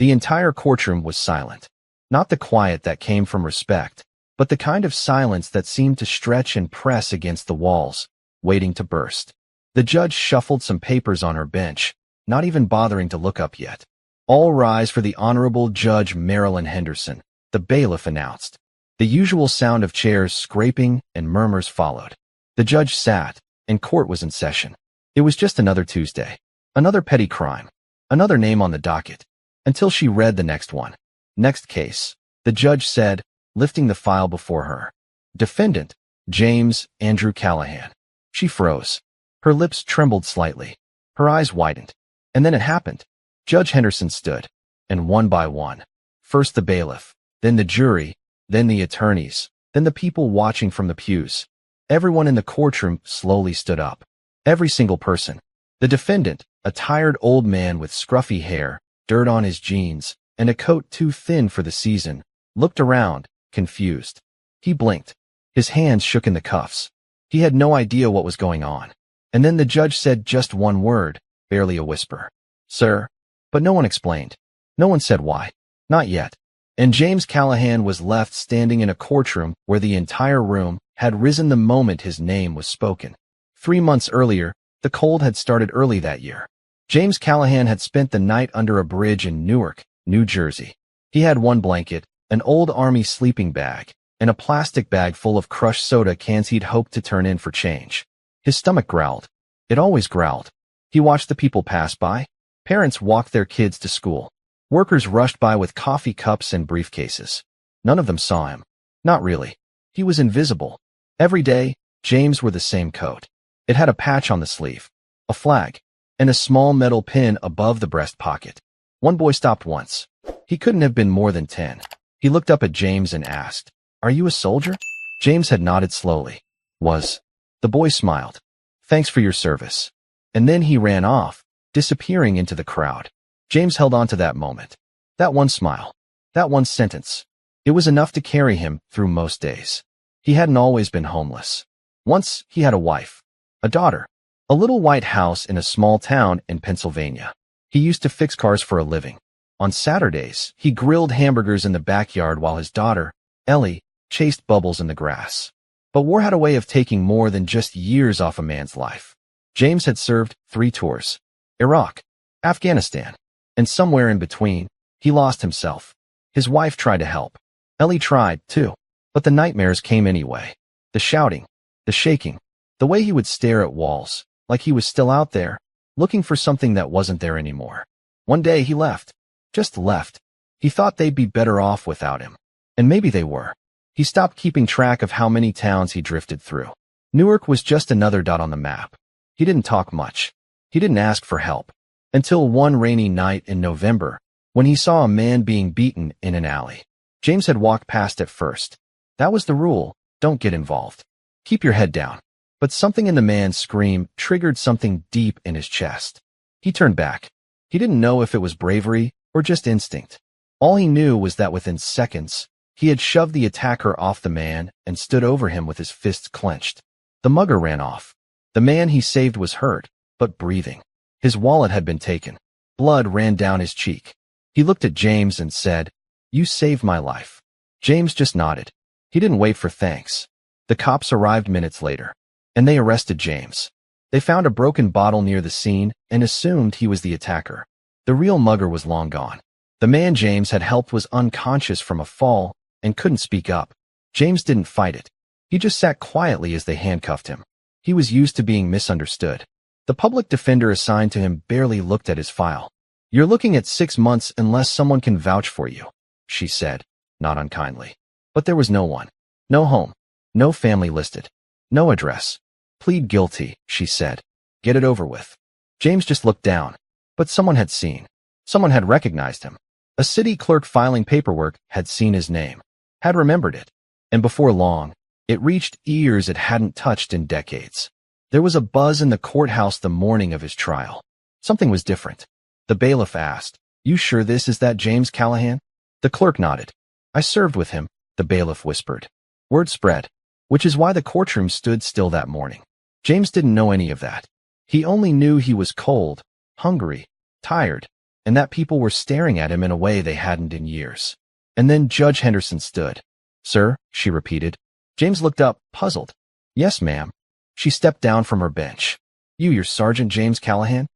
The entire courtroom was silent. Not the quiet that came from respect, but the kind of silence that seemed to stretch and press against the walls, waiting to burst. The judge shuffled some papers on her bench, not even bothering to look up yet. "All rise for the Honorable Judge Marilyn Henderson," the bailiff announced. The usual sound of chairs scraping and murmurs followed. The judge sat, and court was in session. It was just another Tuesday. Another petty crime. Another name on the docket. Until she read the next one. "Next case," the judge said, lifting the file before her. "Defendant, James Andrew Callahan." She froze. Her lips trembled slightly. Her eyes widened. And then it happened. Judge Henderson stood, and one by one, first the bailiff, then the jury, then the attorneys, then the people watching from the pews. Everyone in the courtroom slowly stood up. Every single person. The defendant, a tired old man with scruffy hair, dirt on his jeans, and a coat too thin for the season, looked around, confused. He blinked. His hands shook in the cuffs. He had no idea what was going on. And then the judge said just one word, barely a whisper. "Sir." But no one explained. No one said why. Not yet. And James Callahan was left standing in a courtroom where the entire room had risen the moment his name was spoken. 3 months earlier, the cold had started early that year. James Callahan had spent the night under a bridge in Newark, New Jersey. He had one blanket, an old army sleeping bag, and a plastic bag full of crushed soda cans he'd hoped to turn in for change. His stomach growled. It always growled. He watched the people pass by. Parents walked their kids to school. Workers rushed by with coffee cups and briefcases. None of them saw him. Not really. He was invisible. Every day, James wore the same coat. It had a patch on the sleeve, a flag, and a small metal pin above the breast pocket. One boy stopped once. He couldn't have been more than 10. He looked up at James and asked, "Are you a soldier?" James had nodded slowly. "Was." The boy smiled. "Thanks for your service." And then he ran off, disappearing into the crowd. James held on to that moment. That one smile. That one sentence. It was enough to carry him through most days. He hadn't always been homeless. Once, he had a wife. A daughter. A little white house in a small town in Pennsylvania. He used to fix cars for a living. On Saturdays, he grilled hamburgers in the backyard while his daughter, Ellie, chased bubbles in the grass. But war had a way of taking more than just years off a man's life. James had served 3 tours. Iraq, Afghanistan, and somewhere in between, he lost himself. His wife tried to help. Ellie tried, too. But the nightmares came anyway. The shouting, the shaking, the way he would stare at walls, like he was still out there, looking for something that wasn't there anymore. One day he left. Just left. He thought they'd be better off without him. And maybe they were. He stopped keeping track of how many towns he drifted through. Newark was just another dot on the map. He didn't talk much. He didn't ask for help. Until one rainy night in November, when he saw a man being beaten in an alley. James had walked past at first. That was the rule. Don't get involved. Keep your head down. But something in the man's scream triggered something deep in his chest. He turned back. He didn't know if it was bravery or just instinct. All he knew was that within seconds, he had shoved the attacker off the man and stood over him with his fists clenched. The mugger ran off. The man he saved was hurt, but breathing. His wallet had been taken. Blood ran down his cheek. He looked at James and said, "You saved my life." James just nodded. He didn't wait for thanks. The cops arrived minutes later, and they arrested James. They found a broken bottle near the scene and assumed he was the attacker. The real mugger was long gone. The man James had helped was unconscious from a fall and couldn't speak up. James didn't fight it. He just sat quietly as they handcuffed him. He was used to being misunderstood. The public defender assigned to him barely looked at his file. "You're looking at 6 months unless someone can vouch for you," she said, not unkindly. But there was no one. No home. No family listed. No address. "Plead guilty," she said. "Get it over with." James just looked down. But someone had seen. Someone had recognized him. A city clerk filing paperwork had seen his name, had remembered it. And before long, it reached ears it hadn't touched in decades. There was a buzz in the courthouse the morning of his trial. Something was different. The bailiff asked, "You sure this is that James Callahan?" The clerk nodded. "I served with him," the bailiff whispered. Word spread, which is why the courtroom stood still that morning. James didn't know any of that. He only knew he was cold, hungry, tired, and that people were staring at him in a way they hadn't in years. And then Judge Henderson stood. "Sir," she repeated. James looked up, puzzled. "Yes, ma'am." She stepped down from her bench. "You're Sergeant James Callahan?"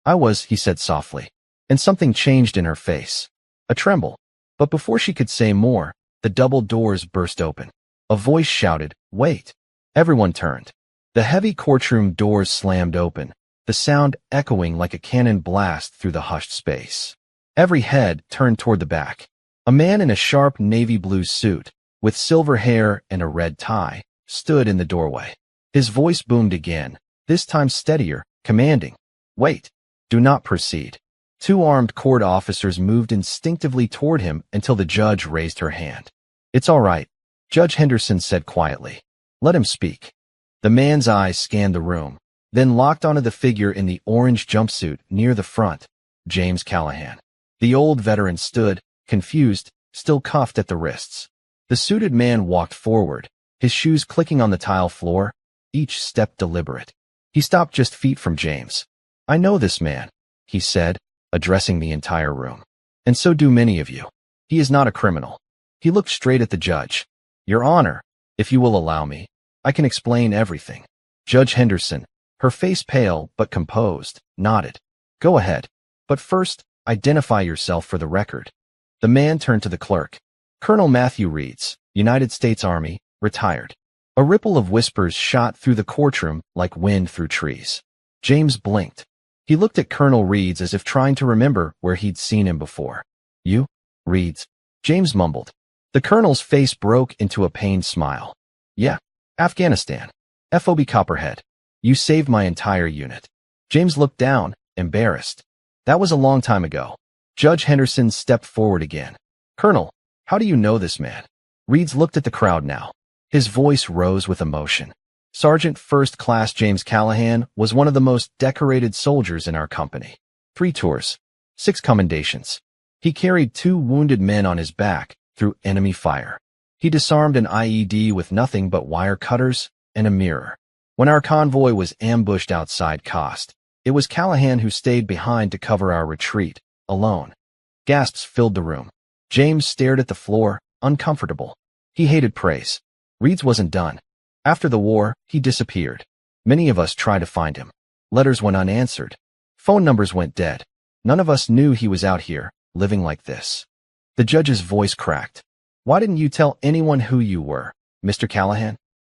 "I was," he said softly. And something changed in her face. A tremble. But before she could say more, the double doors burst open. A voice shouted, "Wait!" Everyone turned. The heavy courtroom doors slammed open, the sound echoing like a cannon blast through the hushed space. Every head turned toward the back. A man in a sharp navy blue suit, with silver hair and a red tie, stood in the doorway. His voice boomed again, this time steadier, commanding, "Wait! Do not proceed." Two armed court officers moved instinctively toward him until the judge raised her hand. "It's all right," Judge Henderson said quietly. "Let him speak." The man's eyes scanned the room, then locked onto the figure in the orange jumpsuit near the front, James Callahan. The old veteran stood, confused, still cuffed at the wrists. The suited man walked forward, his shoes clicking on the tile floor, each step deliberate. He stopped just feet from James. "I know this man," he said, addressing the entire room. "And so do many of you. He is not a criminal." He looked straight at the judge. "Your Honor, if you will allow me, I can explain everything." Judge Henderson, her face pale but composed, nodded. "Go ahead. But first, identify yourself for the record." The man turned to the clerk. "Colonel Matthew Reeds, United States Army, retired." A ripple of whispers shot through the courtroom like wind through trees. James blinked. He looked at Colonel Reeds as if trying to remember where he'd seen him before. "You? Reeds?" James mumbled. The colonel's face broke into a pained smile. "Yeah, Afghanistan. FOB Copperhead. You saved my entire unit." James looked down, embarrassed. "That was a long time ago." Judge Henderson stepped forward again. "Colonel, how do you know this man?" Reeds looked at the crowd now. His voice rose with emotion. "Sergeant First Class James Callahan was one of the most decorated soldiers in our company. 3 tours, 6 commendations. He carried 2 wounded men on his back through enemy fire. He disarmed an IED with nothing but wire cutters and a mirror. When our convoy was ambushed outside Cost, it was Callahan who stayed behind to cover our retreat, alone." Gasps filled the room. James stared at the floor, uncomfortable. He hated praise. Reeds wasn't done. After the war, he disappeared. Many of us tried to find him. Letters went unanswered. Phone numbers went dead. None of us knew he was out here, living like this. The judge's voice cracked. "Why didn't you tell anyone who you were, Mr. Callahan?"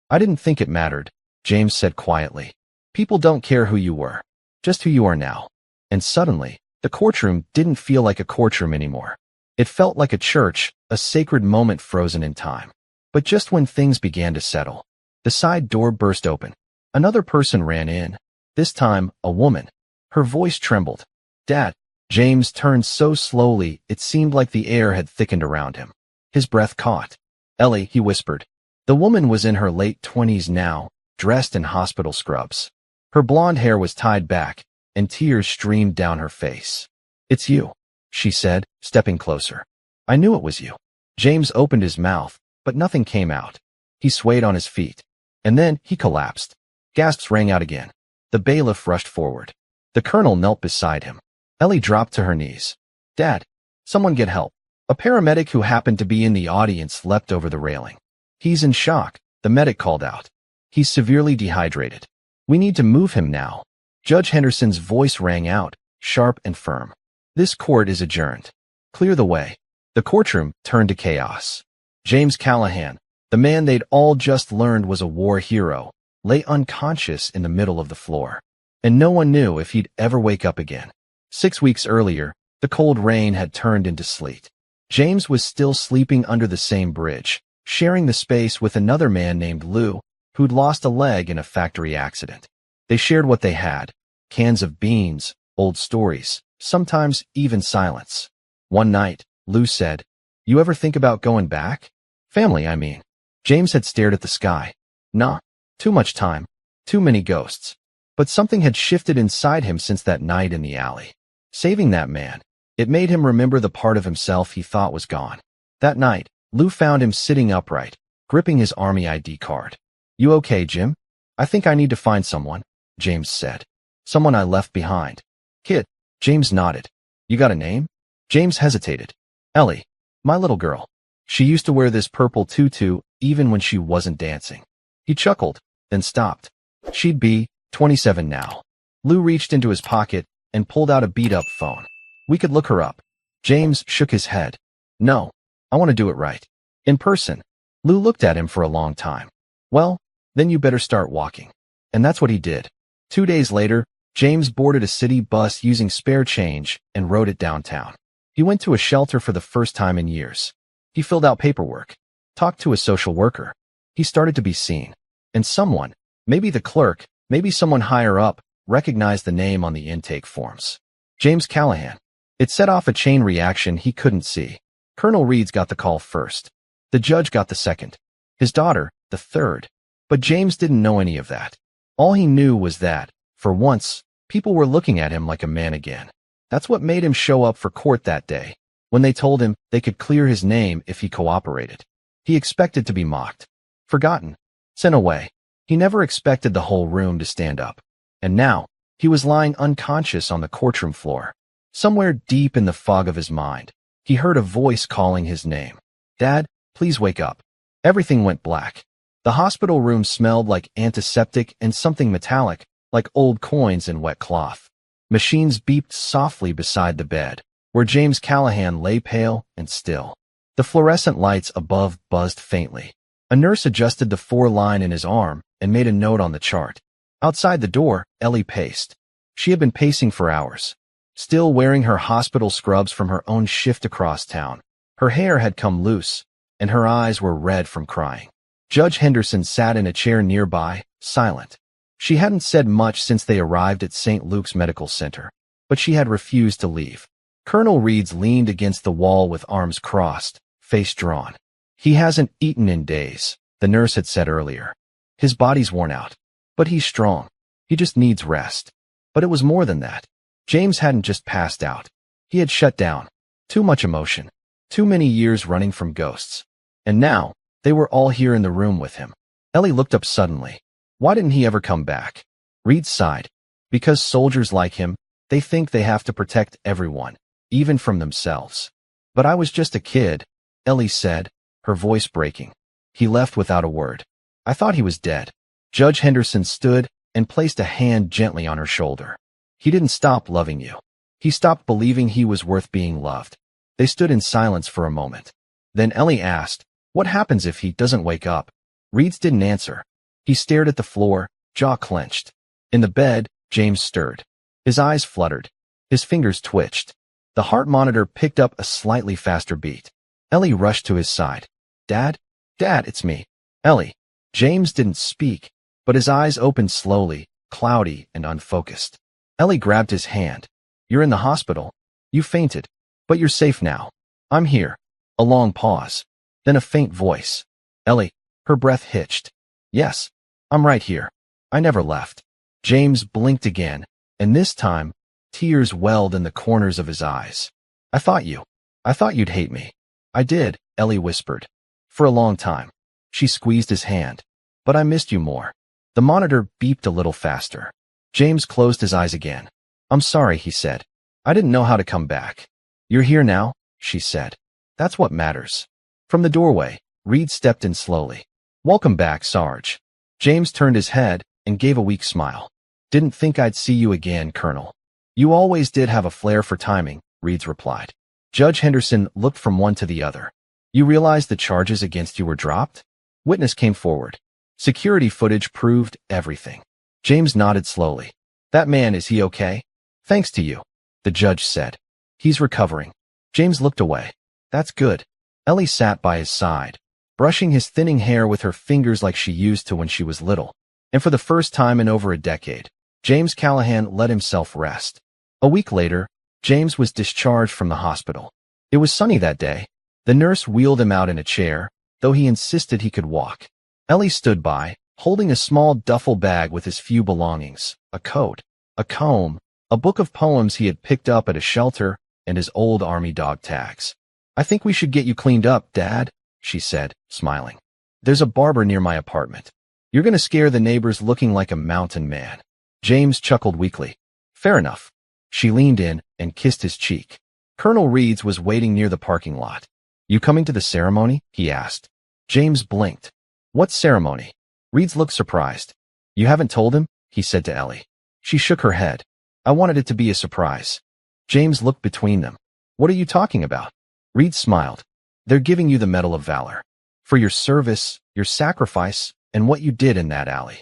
"I didn't think it mattered," James said quietly. "People don't care who you were, just who you are now." And suddenly, the courtroom didn't feel like a courtroom anymore. It felt like a church, a sacred moment frozen in time. But just when things began to settle, the side door burst open. Another person ran in, this time a woman. Her voice trembled. "Dad." James turned so slowly it seemed like the air had thickened around him. His breath caught. "Ellie," he whispered. The woman was in her late 20s now, dressed in hospital scrubs. Her blonde hair was tied back, and tears streamed down her face. "It's you," she said, stepping closer. "I knew it was you." James opened his mouth, but nothing came out. He swayed on his feet. And then he collapsed. Gasps rang out again. The bailiff rushed forward. The colonel knelt beside him. Ellie dropped to her knees. "Dad, someone get help." A paramedic who happened to be in the audience leapt over the railing. "He's in shock," the medic called out. "He's severely dehydrated. We need to move him now." Judge Henderson's voice rang out, sharp and firm. "This court is adjourned. Clear the way." The courtroom turned to chaos. James Callahan, the man they'd all just learned was a war hero, lay unconscious in the middle of the floor. And no one knew if he'd ever wake up again. 6 weeks earlier, the cold rain had turned into sleet. James was still sleeping under the same bridge, sharing the space with another man named Lou, who'd lost a leg in a factory accident. They shared what they had: cans of beans, old stories, sometimes even silence. One night, Lou said, "You ever think about going back? Family, I mean." James had stared at the sky. "Nah, too much time, too many ghosts." But something had shifted inside him since that night in the alley. Saving that man, it made him remember the part of himself he thought was gone. That night, Lou found him sitting upright, gripping his army ID card. "You okay, Jim?" "I think I need to find someone," James said. "Someone I left behind." "Kid." James nodded. You got a name? James hesitated. Ellie. My little girl. She used to wear this purple tutu even when she wasn't dancing. He chuckled, then stopped. She'd be 27 now. Lou reached into his pocket and pulled out a beat-up phone. We could look her up. James shook his head. No, I want to do it right. In person. Lou looked at him for a long time. Well, then you better start walking. And that's what he did. 2 days later, James boarded a city bus using spare change and rode it downtown. He went to a shelter for the first time in years. He filled out paperwork, talked to a social worker. He started to be seen. And someone, maybe the clerk, maybe someone higher up, recognized the name on the intake forms. James Callahan. It set off a chain reaction he couldn't see. Colonel Reeds got the call first. The judge got the second. His daughter, the third. But James didn't know any of that. All he knew was that, for once, people were looking at him like a man again. That's what made him show up for court that day, when they told him they could clear his name if he cooperated. He expected to be mocked, forgotten, sent away. He never expected the whole room to stand up. And now, he was lying unconscious on the courtroom floor. Somewhere deep in the fog of his mind, he heard a voice calling his name. Dad, please wake up. Everything went black. The hospital room smelled like antiseptic and something metallic, like old coins and wet cloth. Machines beeped softly beside the bed, where James Callahan lay pale and still. The fluorescent lights above buzzed faintly. A nurse adjusted the 4-line in his arm and made a note on the chart. Outside the door, Ellie paced. She had been pacing for hours, still wearing her hospital scrubs from her own shift across town. Her hair had come loose, and her eyes were red from crying. Judge Henderson sat in a chair nearby, silent. She hadn't said much since they arrived at St. Luke's Medical Center, but she had refused to leave. Colonel Reeds leaned against the wall with arms crossed, face drawn. He hasn't eaten in days, the nurse had said earlier. His body's worn out, but he's strong. He just needs rest. But it was more than that. James hadn't just passed out. He had shut down. Too much emotion. Too many years running from ghosts. And now, they were all here in the room with him. Ellie looked up suddenly. Why didn't he ever come back? Reed sighed. Because soldiers like him, they think they have to protect everyone, even from themselves. But I was just a kid, Ellie said, her voice breaking. He left without a word. I thought he was dead. Judge Henderson stood and placed a hand gently on her shoulder. He didn't stop loving you. He stopped believing he was worth being loved. They stood in silence for a moment. Then Ellie asked, what happens if he doesn't wake up? Reeds didn't answer. He stared at the floor, jaw clenched. In the bed, James stirred. His eyes fluttered. His fingers twitched. The heart monitor picked up a slightly faster beat. Ellie rushed to his side. Dad? Dad, it's me. Ellie. James didn't speak, but his eyes opened slowly, cloudy and unfocused. Ellie grabbed his hand. You're in the hospital. You fainted. But you're safe now. I'm here. A long pause. Then a faint voice. Ellie. Her breath hitched. Yes. I'm right here. I never left. James blinked again, and this time, tears welled in the corners of his eyes. I thought you'd hate me. I did, Ellie whispered. For a long time. She squeezed his hand. But I missed you more. The monitor beeped a little faster. James closed his eyes again. I'm sorry, he said. I didn't know how to come back. You're here now, she said. That's what matters. From the doorway, Reed stepped in slowly. Welcome back, Sarge. James turned his head and gave a weak smile. Didn't think I'd see you again, Colonel. You always did have a flair for timing, Reeds replied. Judge Henderson looked from one to the other. You realize the charges against you were dropped? Witness came forward. Security footage proved everything. James nodded slowly. That man, is he okay? Thanks to you, the judge said. He's recovering. James looked away. That's good. Ellie sat by his side, brushing his thinning hair with her fingers like she used to when she was little. And for the first time in over a decade, James Callahan let himself rest. A week later, James was discharged from the hospital. It was sunny that day. The nurse wheeled him out in a chair, though he insisted he could walk. Ellie stood by, holding a small duffel bag with his few belongings, a coat, a comb, a book of poems he had picked up at a shelter, and his old army dog tags. I think we should get you cleaned up, Dad, she said, smiling. There's a barber near my apartment. You're going to scare the neighbors looking like a mountain man. James chuckled weakly. Fair enough. She leaned in and kissed his cheek. Colonel Reeds was waiting near the parking lot. You coming to the ceremony? He asked. James blinked. What ceremony? Reeds looked surprised. You haven't told him? He said to Ellie. She shook her head. I wanted it to be a surprise. James looked between them. What are you talking about? Reeds smiled. They're giving you the Medal of Valor. For your service, your sacrifice, and what you did in that alley.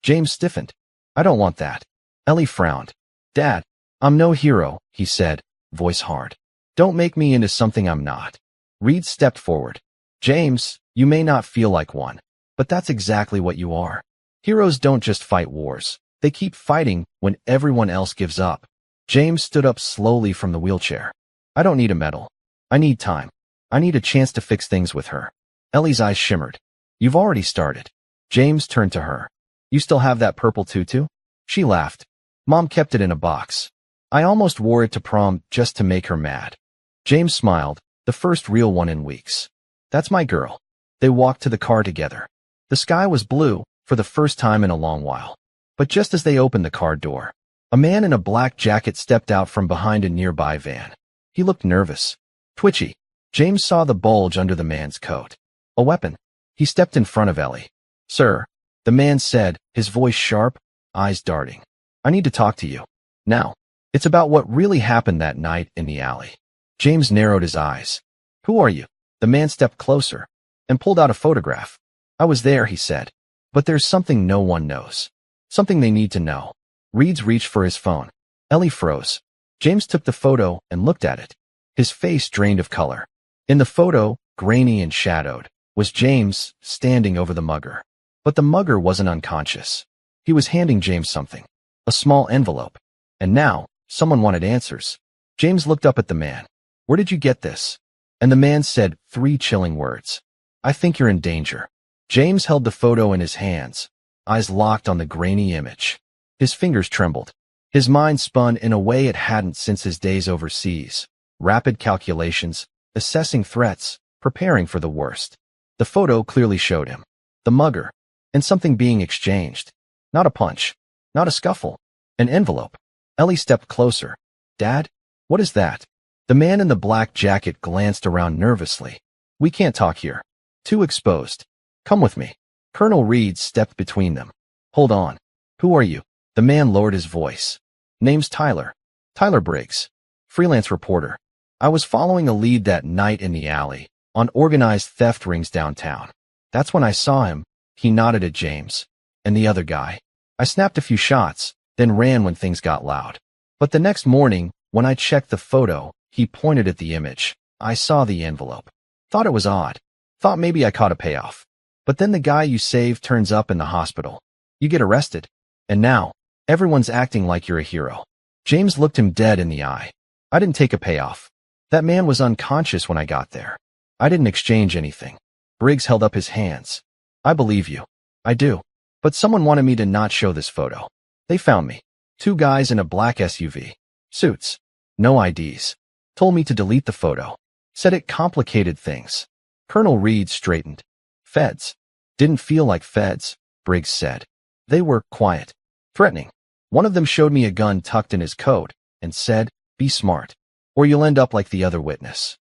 James stiffened. I don't want that. Ellie frowned. Dad, I'm no hero, he said, voice hard. Don't make me into something I'm not. Reed stepped forward. James, you may not feel like one, but that's exactly what you are. Heroes don't just fight wars. They keep fighting when everyone else gives up. James stood up slowly from the wheelchair. I don't need a medal. I need time. I need a chance to fix things with her. Ellie's eyes shimmered. You've already started. James turned to her. You still have that purple tutu? She laughed. Mom kept it in a box. I almost wore it to prom just to make her mad. James smiled, the first real one in weeks. That's my girl. They walked to the car together. The sky was blue, for the first time in a long while. But just as they opened the car door, a man in a black jacket stepped out from behind a nearby van. He looked nervous, twitchy. James saw the bulge under the man's coat. A weapon. He stepped in front of Ellie. Sir, the man said, his voice sharp, eyes darting. I need to talk to you. Now. It's about what really happened that night in the alley. James narrowed his eyes. Who are you? The man stepped closer and pulled out a photograph. I was there, he said. But there's something no one knows. Something they need to know. Reeds reached for his phone. Ellie froze. James took the photo and looked at it. His face drained of color. In the photo, grainy and shadowed, was James standing over the mugger. But the mugger wasn't unconscious. He was handing James something. A small envelope. And now, someone wanted answers. James looked up at the man. Where did you get this? And the man said 3 chilling words. I think you're in danger. James held the photo in his hands, eyes locked on the grainy image. His fingers trembled. His mind spun in a way it hadn't since his days overseas. Rapid calculations, assessing threats, preparing for the worst. The photo clearly showed him. The mugger. And something being exchanged. Not a punch. Not a scuffle. An envelope. Ellie stepped closer. Dad? What is that? The man in the black jacket glanced around nervously. We can't talk here. Too exposed. Come with me. Colonel Reed stepped between them. Hold on. Who are you? The man lowered his voice. Name's Tyler. Tyler Briggs. Freelance reporter. I was following a lead that night in the alley, on organized theft rings downtown. That's when I saw him. He nodded at James. And the other guy. I snapped a few shots, then ran when things got loud. But the next morning, when I checked the photo, he pointed at the image. I saw the envelope. Thought it was odd. Thought maybe I caught a payoff. But then the guy you saved turns up in the hospital. You get arrested. And now, everyone's acting like you're a hero. James looked him dead in the eye. I didn't take a payoff. That man was unconscious when I got there. I didn't exchange anything. Briggs held up his hands. I believe you. I do. But someone wanted me to not show this photo. They found me. 2 guys in a black SUV. Suits. No IDs. Told me to delete the photo. Said it complicated things. Colonel Reed straightened. Feds. Didn't feel like feds, Briggs said. They were quiet. Threatening. One of them showed me a gun tucked in his coat and said, be smart, or you'll end up like the other witness.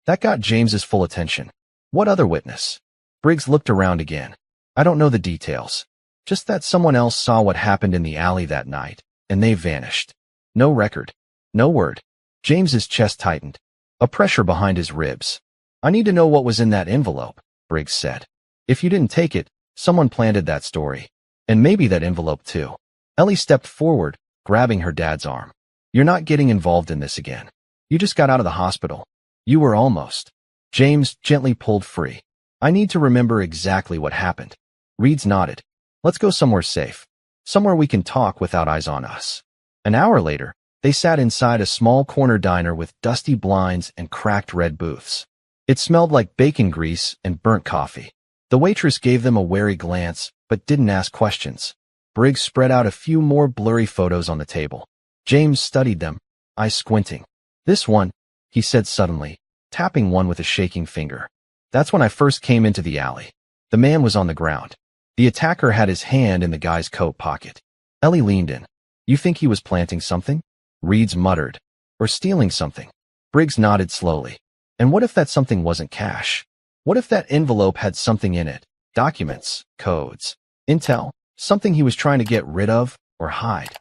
That got James's full attention. What other witness? Briggs looked around again. I don't know the details. Just that someone else saw what happened in the alley that night, and they vanished. No record. No word. James's chest tightened. A pressure behind his ribs. I need to know what was in that envelope, Briggs said. If you didn't take it, someone planted that story. And maybe that envelope too. Ellie stepped forward, grabbing her dad's arm. You're not getting involved in this again. You just got out of the hospital. You were almost. James gently pulled free. I need to remember exactly what happened. Reeds nodded. Let's go somewhere safe. Somewhere we can talk without eyes on us. An hour later, they sat inside a small corner diner with dusty blinds and cracked red booths. It smelled like bacon grease and burnt coffee. The waitress gave them a wary glance, but didn't ask questions. Briggs spread out a few more blurry photos on the table. James studied them, eyes squinting. This one, he said suddenly, tapping one with a shaking finger. That's when I first came into the alley. The man was on the ground. The attacker had his hand in the guy's coat pocket. Ellie leaned in. You think he was planting something? Reeds muttered. Or stealing something. Briggs nodded slowly. And what if that something wasn't cash? What if that envelope had something in it? Documents, codes, intel, something he was trying to get rid of or hide.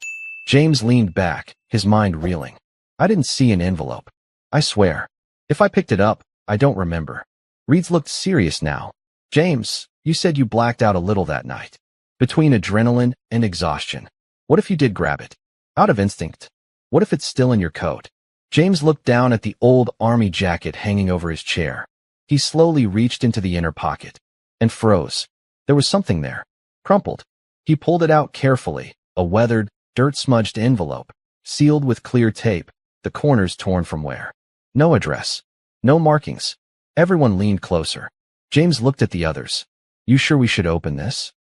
James leaned back, his mind reeling. I didn't see an envelope. I swear. If I picked it up, I don't remember. Reeds looked serious now. James, you said you blacked out a little that night. Between adrenaline and exhaustion. What if you did grab it? Out of instinct. What if it's still in your coat? James looked down at the old army jacket hanging over his chair. He slowly reached into the inner pocket and froze. There was something there. Crumpled. He pulled it out carefully, a weathered, dirt-smudged envelope, sealed with clear tape, the corners torn from wear. No address. No markings. Everyone leaned closer. James looked at the others. You sure we should open this?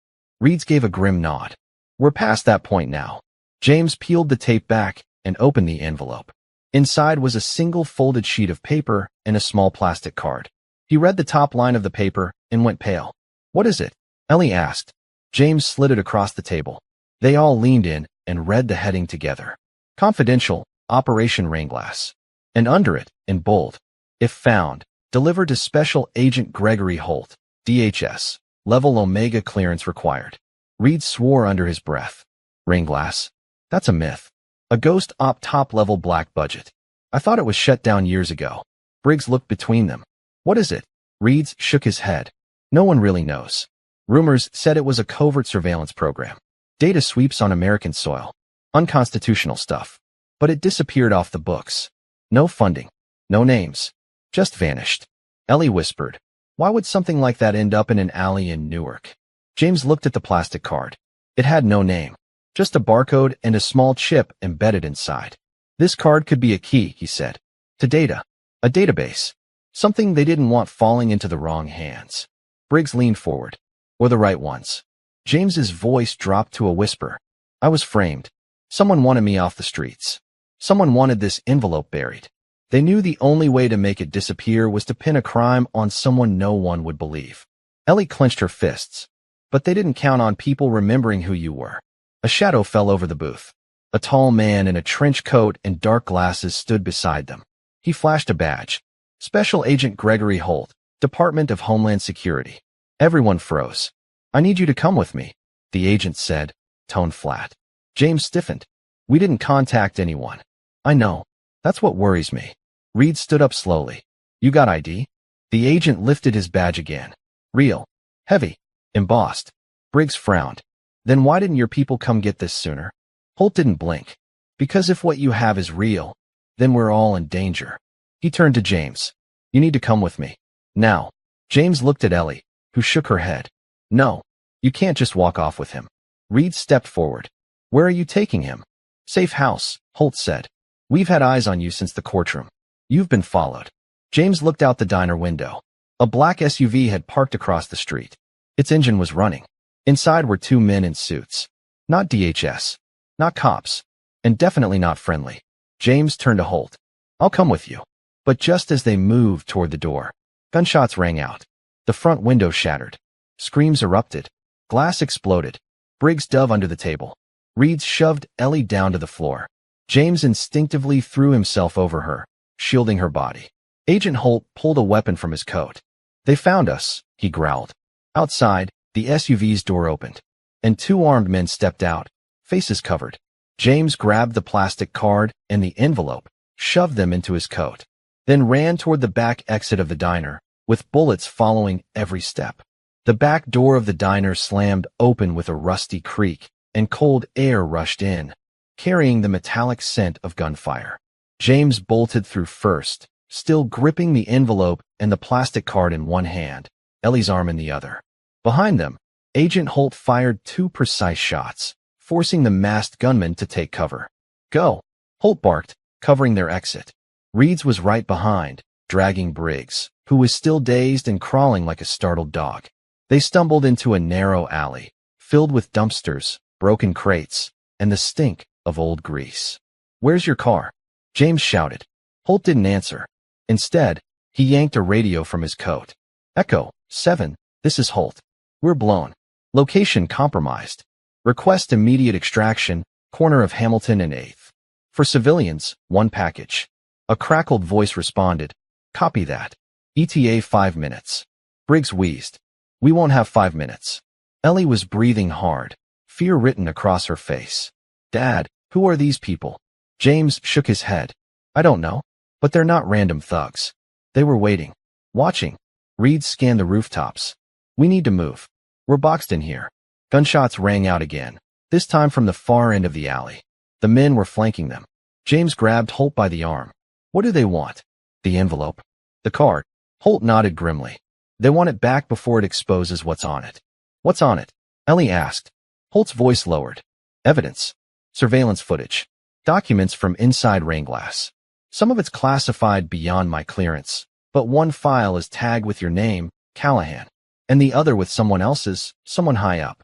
Reeds gave a grim nod. We're past that point now. James peeled the tape back and opened the envelope. Inside was a single folded sheet of paper and a small plastic card. He read the top line of the paper and went pale. What is it? Ellie asked. James slid it across the table. They all leaned in and read the heading together. Confidential, Operation Rainglass. And under it, in bold, if found, deliver to Special Agent Gregory Holt, DHS, level Omega clearance required. Reed swore under his breath. Rainglass? That's a myth. A ghost op top-level black budget. I thought it was shut down years ago. Briggs looked between them. What is it? Reeds shook his head. No one really knows. Rumors said it was a covert surveillance program. Data sweeps on American soil. Unconstitutional stuff. But it disappeared off the books. No funding. No names. Just vanished. Ellie whispered. Why would something like that end up in an alley in Newark? James looked at the plastic card. It had no name. Just a barcode and a small chip embedded inside. This card could be a key, he said. To data. A database. Something they didn't want falling into the wrong hands. Briggs leaned forward. Or the right ones. James's voice dropped to a whisper. I was framed. Someone wanted me off the streets. Someone wanted this envelope buried. They knew the only way to make it disappear was to pin a crime on someone no one would believe. Ellie clenched her fists. But they didn't count on people remembering who you were. A shadow fell over the booth. A tall man in a trench coat and dark glasses stood beside them. He flashed a badge. Special Agent Gregory Holt, Department of Homeland Security. Everyone froze. I need you to come with me, the agent said, tone flat. James stiffened. We didn't contact anyone. I know. That's what worries me. Reed stood up slowly. You got ID? The agent lifted his badge again. Real. Heavy. Embossed. Briggs frowned. Then why didn't your people come get this sooner? Holt didn't blink. Because if what you have is real, then we're all in danger. He turned to James. You need to come with me. Now. James looked at Ellie, who shook her head. No. You can't just walk off with him. Reed stepped forward. Where are you taking him? Safe house, Holt said. We've had eyes on you since the courtroom. You've been followed. James looked out the diner window. A black SUV had parked across the street. Its engine was running. Inside were two men in suits. Not DHS. Not cops. And definitely not friendly. James turned to Holt. I'll come with you. But just as they moved toward the door, gunshots rang out. The front window shattered. Screams erupted. Glass exploded. Briggs dove under the table. Reeds shoved Ellie down to the floor. James instinctively threw himself over her, shielding her body. Agent Holt pulled a weapon from his coat. They found us, he growled. Outside, the SUV's door opened, and two armed men stepped out, faces covered. James grabbed the plastic card and the envelope, shoved them into his coat, then ran toward the back exit of the diner, with bullets following every step. The back door of the diner slammed open with a rusty creak, and cold air rushed in, carrying the metallic scent of gunfire. James bolted through first, still gripping the envelope and the plastic card in one hand, Ellie's arm in the other. Behind them, Agent Holt fired two precise shots, forcing the masked gunman to take cover. Go! Holt barked, covering their exit. Reeds was right behind, dragging Briggs, who was still dazed and crawling like a startled dog. They stumbled into a narrow alley, filled with dumpsters, broken crates, and the stink of old grease. Where's your car? James shouted. Holt didn't answer. Instead, he yanked a radio from his coat. Echo, 7, this is Holt. We're blown. Location compromised. Request immediate extraction, corner of Hamilton and 8th. For civilians, 1 package. A crackled voice responded. Copy that. ETA 5 minutes. Briggs wheezed. We won't have 5 minutes. Ellie was breathing hard, fear written across her face. Dad, who are these people? James shook his head. I don't know, but they're not random thugs. They were waiting. Watching. Reed scanned the rooftops. We need to move. We're boxed in here. Gunshots rang out again, this time from the far end of the alley. The men were flanking them. James grabbed Holt by the arm. What do they want? The envelope. The card. Holt nodded grimly. They want it back before it exposes what's on it. What's on it? Ellie asked. Holt's voice lowered. Evidence. Surveillance footage. Documents from inside rain glass. Some of it's classified beyond my clearance, but one file is tagged with your name, Callahan, and the other with someone else's, someone high up.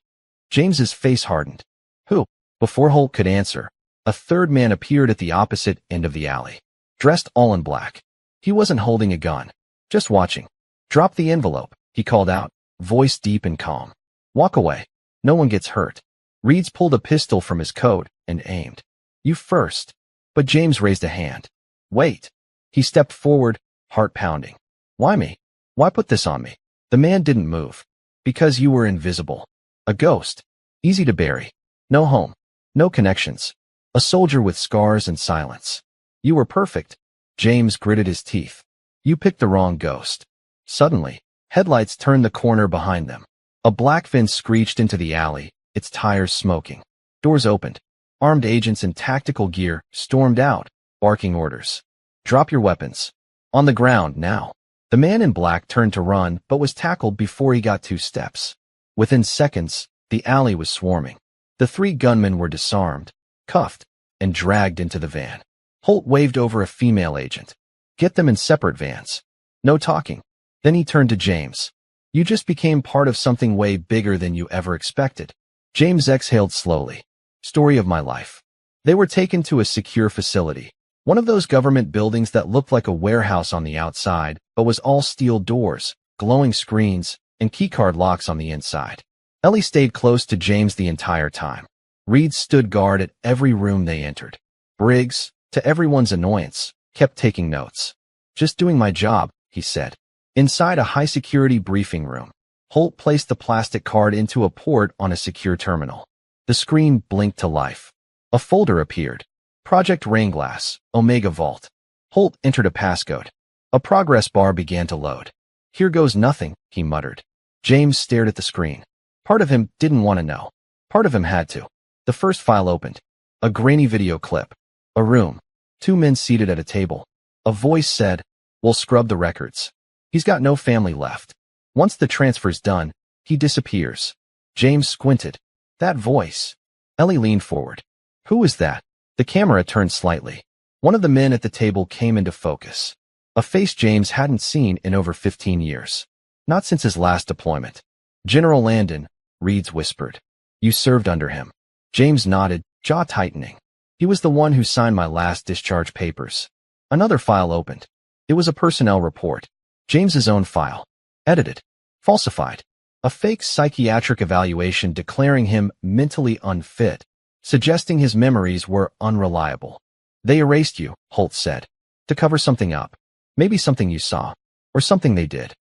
James's face hardened. Who? Before Holt could answer, a third man appeared at the opposite end of the alley, dressed all in black. He wasn't holding a gun, just watching. Drop the envelope, he called out, voice deep and calm. Walk away. No one gets hurt. Reeds pulled a pistol from his coat and aimed. You first. But James raised a hand. Wait. He stepped forward, heart pounding. Why me? Why put this on me? The man didn't move. Because you were invisible. A ghost. Easy to bury. No home. No connections. A soldier with scars and silence. You were perfect. James gritted his teeth. You picked the wrong ghost. Suddenly, headlights turned the corner behind them. A black van screeched into the alley, its tires smoking. Doors opened. Armed agents in tactical gear stormed out, barking orders. Drop your weapons. On the ground now. The man in black turned to run, but was tackled before he got 2 steps. Within seconds, the alley was swarming. The 3 gunmen were disarmed, cuffed, and dragged into the van. Holt waved over a female agent. Get them in separate vans. No talking. Then he turned to James. You just became part of something way bigger than you ever expected. James exhaled slowly. Story of my life. They were taken to a secure facility. One of those government buildings that looked like a warehouse on the outside, but was all steel doors, glowing screens, and keycard locks on the inside. Ellie stayed close to James the entire time. Reed stood guard at every room they entered. Briggs, to everyone's annoyance, kept taking notes. Just doing my job, he said. Inside a high-security briefing room, Holt placed the plastic card into a port on a secure terminal. The screen blinked to life. A folder appeared. Project Rainglass, Omega Vault. Holt entered a passcode. A progress bar began to load. Here goes nothing, he muttered. James stared at the screen. Part of him didn't want to know. Part of him had to. The first file opened. A grainy video clip. A room. 2 men seated at a table. A voice said, We'll scrub the records. He's got no family left. Once the transfer's done, he disappears. James squinted. That voice. Ellie leaned forward. Who is that? The camera turned slightly. One of the men at the table came into focus. A face James hadn't seen in over 15 years. Not since his last deployment. General Landon, Reeds whispered. You served under him. James nodded, jaw tightening. He was the one who signed my last discharge papers. Another file opened. It was a personnel report. James's own file. Edited. Falsified. A fake psychiatric evaluation declaring him mentally unfit, suggesting his memories were unreliable. They erased you, Holt said, to cover something up. Maybe something you saw, or something they did.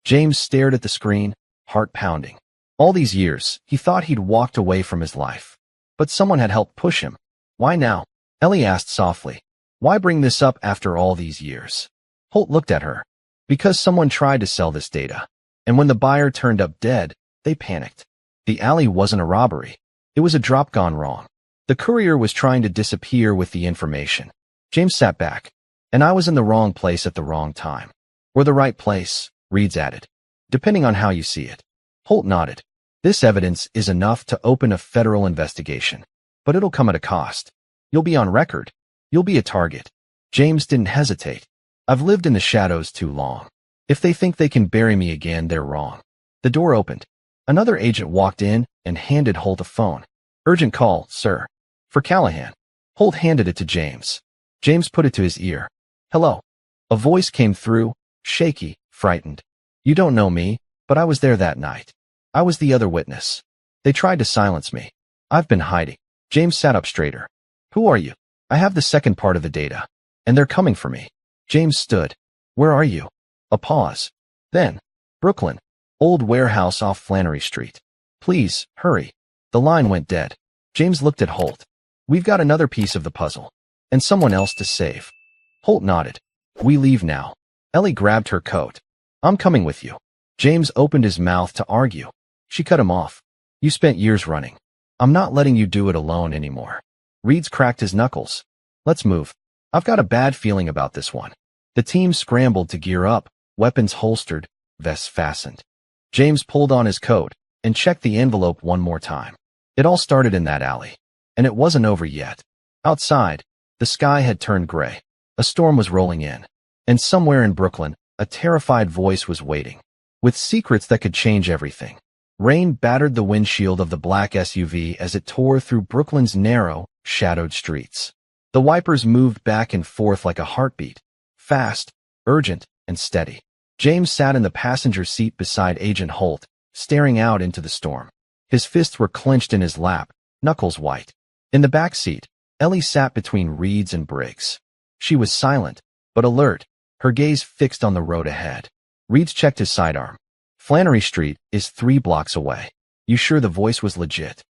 James stared at the screen, heart pounding. All these years, he thought he'd walked away from his life. But someone had helped push him. Why now? Ellie asked softly. Why bring this up after all these years? Holt looked at her. Because someone tried to sell this data. And when the buyer turned up dead, they panicked. The alley wasn't a robbery. It was a drop gone wrong. The courier was trying to disappear with the information. James sat back. And I was in the wrong place at the wrong time. Or the right place, Reeds added. Depending on how you see it. Holt nodded. This evidence is enough to open a federal investigation. But it'll come at a cost. You'll be on record. You'll be a target. James didn't hesitate. I've lived in the shadows too long. If they think they can bury me again, they're wrong. The door opened. Another agent walked in and handed Holt a phone. Urgent call, sir. For Callahan. Holt handed it to James. James put it to his ear. Hello. A voice came through, shaky, frightened. You don't know me, but I was there that night. I was the other witness. They tried to silence me. I've been hiding. James sat up straighter. Who are you? I have the second part of the data. And they're coming for me. James stood. Where are you? A pause. Then, Brooklyn. Old warehouse off Flannery Street. Please, hurry. The line went dead. James looked at Holt. We've got another piece of the puzzle. And someone else to save. Holt nodded. We leave now. Ellie grabbed her coat. I'm coming with you. James opened his mouth to argue. She cut him off. You spent years running. I'm not letting you do it alone anymore. Reeds cracked his knuckles. Let's move. I've got a bad feeling about this one. The team scrambled to gear up, weapons holstered, vests fastened. James pulled on his coat and checked the envelope one more time. It all started in that alley. And it wasn't over yet. Outside, the sky had turned gray. A storm was rolling in. And somewhere in Brooklyn, a terrified voice was waiting. With secrets that could change everything. Rain battered the windshield of the black SUV as it tore through Brooklyn's narrow, shadowed streets. The wipers moved back and forth like a heartbeat. Fast, urgent, and steady. James sat in the passenger seat beside Agent Holt, staring out into the storm. His fists were clenched in his lap, knuckles white. In the back seat, Ellie sat between Reeds and Briggs. She was silent, but alert, her gaze fixed on the road ahead. Reeds checked his sidearm. Flannery Street is 3 blocks away. You sure the voice was legit?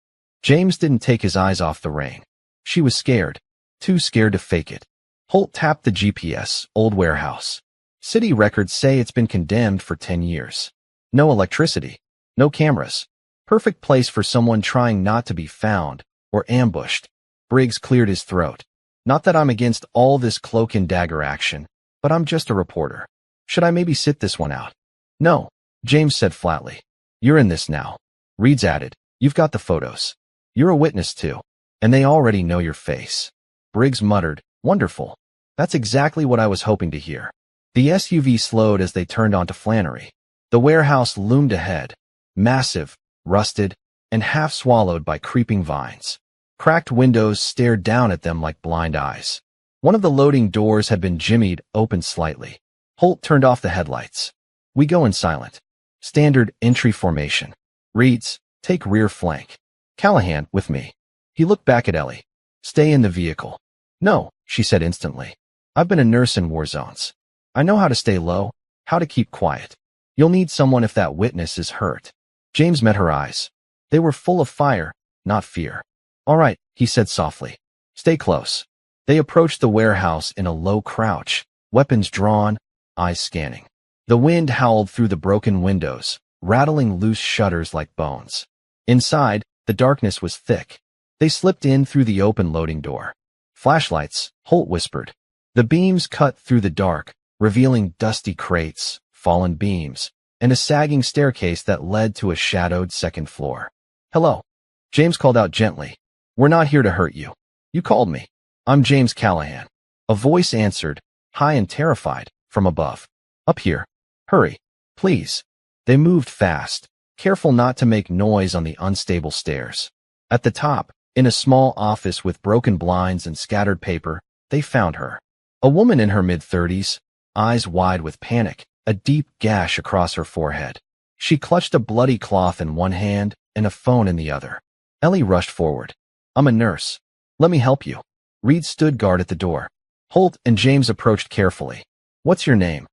James didn't take his eyes off the rain. She was scared. Too scared to fake it. Holt tapped the GPS, old warehouse. City records say it's been condemned for 10 years. No electricity. No cameras. Perfect place for someone trying not to be found or ambushed. Briggs cleared his throat. Not that I'm against all this cloak and dagger action, but I'm just a reporter. Should I maybe sit this one out? No, James said flatly. You're in this now. Reeds added. You've got the photos. You're a witness too. And they already know your face. Briggs muttered, wonderful. That's exactly what I was hoping to hear. The SUV slowed as they turned onto Flannery. The warehouse loomed ahead, massive, rusted, and half swallowed by creeping vines. Cracked windows stared down at them like blind eyes. One of the loading doors had been jimmied open slightly. Holt turned off the headlights. We go in silent. Standard entry formation. Reeds, take rear flank. Callahan, with me. He looked back at Ellie. Stay in the vehicle. No, she said instantly. I've been a nurse in war zones. I know how to stay low, how to keep quiet. You'll need someone if that witness is hurt. James met her eyes. They were full of fire, not fear. All right, he said softly. Stay close. They approached the warehouse in a low crouch, weapons drawn, eyes scanning. The wind howled through the broken windows, rattling loose shutters like bones. Inside, the darkness was thick. They slipped in through the open loading door. Flashlights, Holt whispered. The beams cut through the dark, revealing dusty crates, fallen beams, and a sagging staircase that led to a shadowed second floor. Hello. James called out gently. We're not here to hurt you. You called me. I'm James Callahan. A voice answered, high and terrified, from above. Up here. Hurry. Please. They moved fast, careful not to make noise on the unstable stairs. At the top, in a small office with broken blinds and scattered paper, they found her. A woman in her mid-30s, eyes wide with panic, a deep gash across her forehead. She clutched a bloody cloth in one hand and a phone in the other. Ellie rushed forward. I'm a nurse. Let me help you. Reed stood guard at the door. Holt and James approached carefully. What's your name?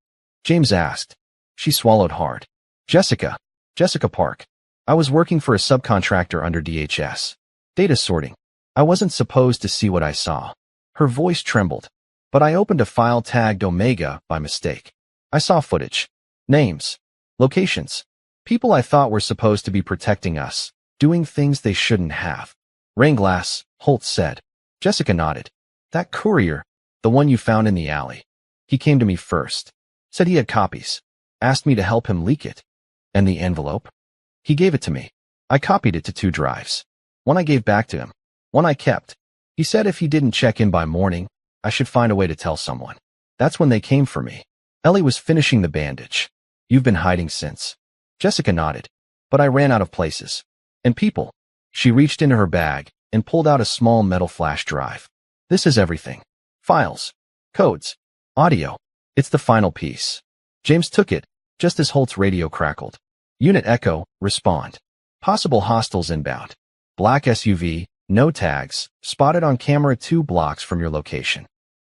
James asked. She swallowed hard. Jessica. Jessica Park. I was working for a subcontractor under DHS. Data sorting. I wasn't supposed to see what I saw. Her voice trembled. But I opened a file tagged Omega by mistake. I saw footage. Names. Locations. People I thought were supposed to be protecting us, doing things they shouldn't have. Rain glass, Holt said. Jessica nodded. That courier, the one you found in the alley. He came to me first. Said he had copies. Asked me to help him leak it. And the envelope? He gave it to me. I copied it to 2 drives. One I gave back to him. One I kept. He said if he didn't check in by morning, I should find a way to tell someone. That's when they came for me. Ellie was finishing the bandage. You've been hiding since. Jessica nodded. But I ran out of places. And people. She reached into her bag and pulled out a small metal flash drive. This is everything. Files. Codes. Audio. It's the final piece. James took it, just as Holt's radio crackled. Unit Echo, respond. Possible hostiles inbound. Black SUV, No tags. Spotted on camera 2 blocks from your location.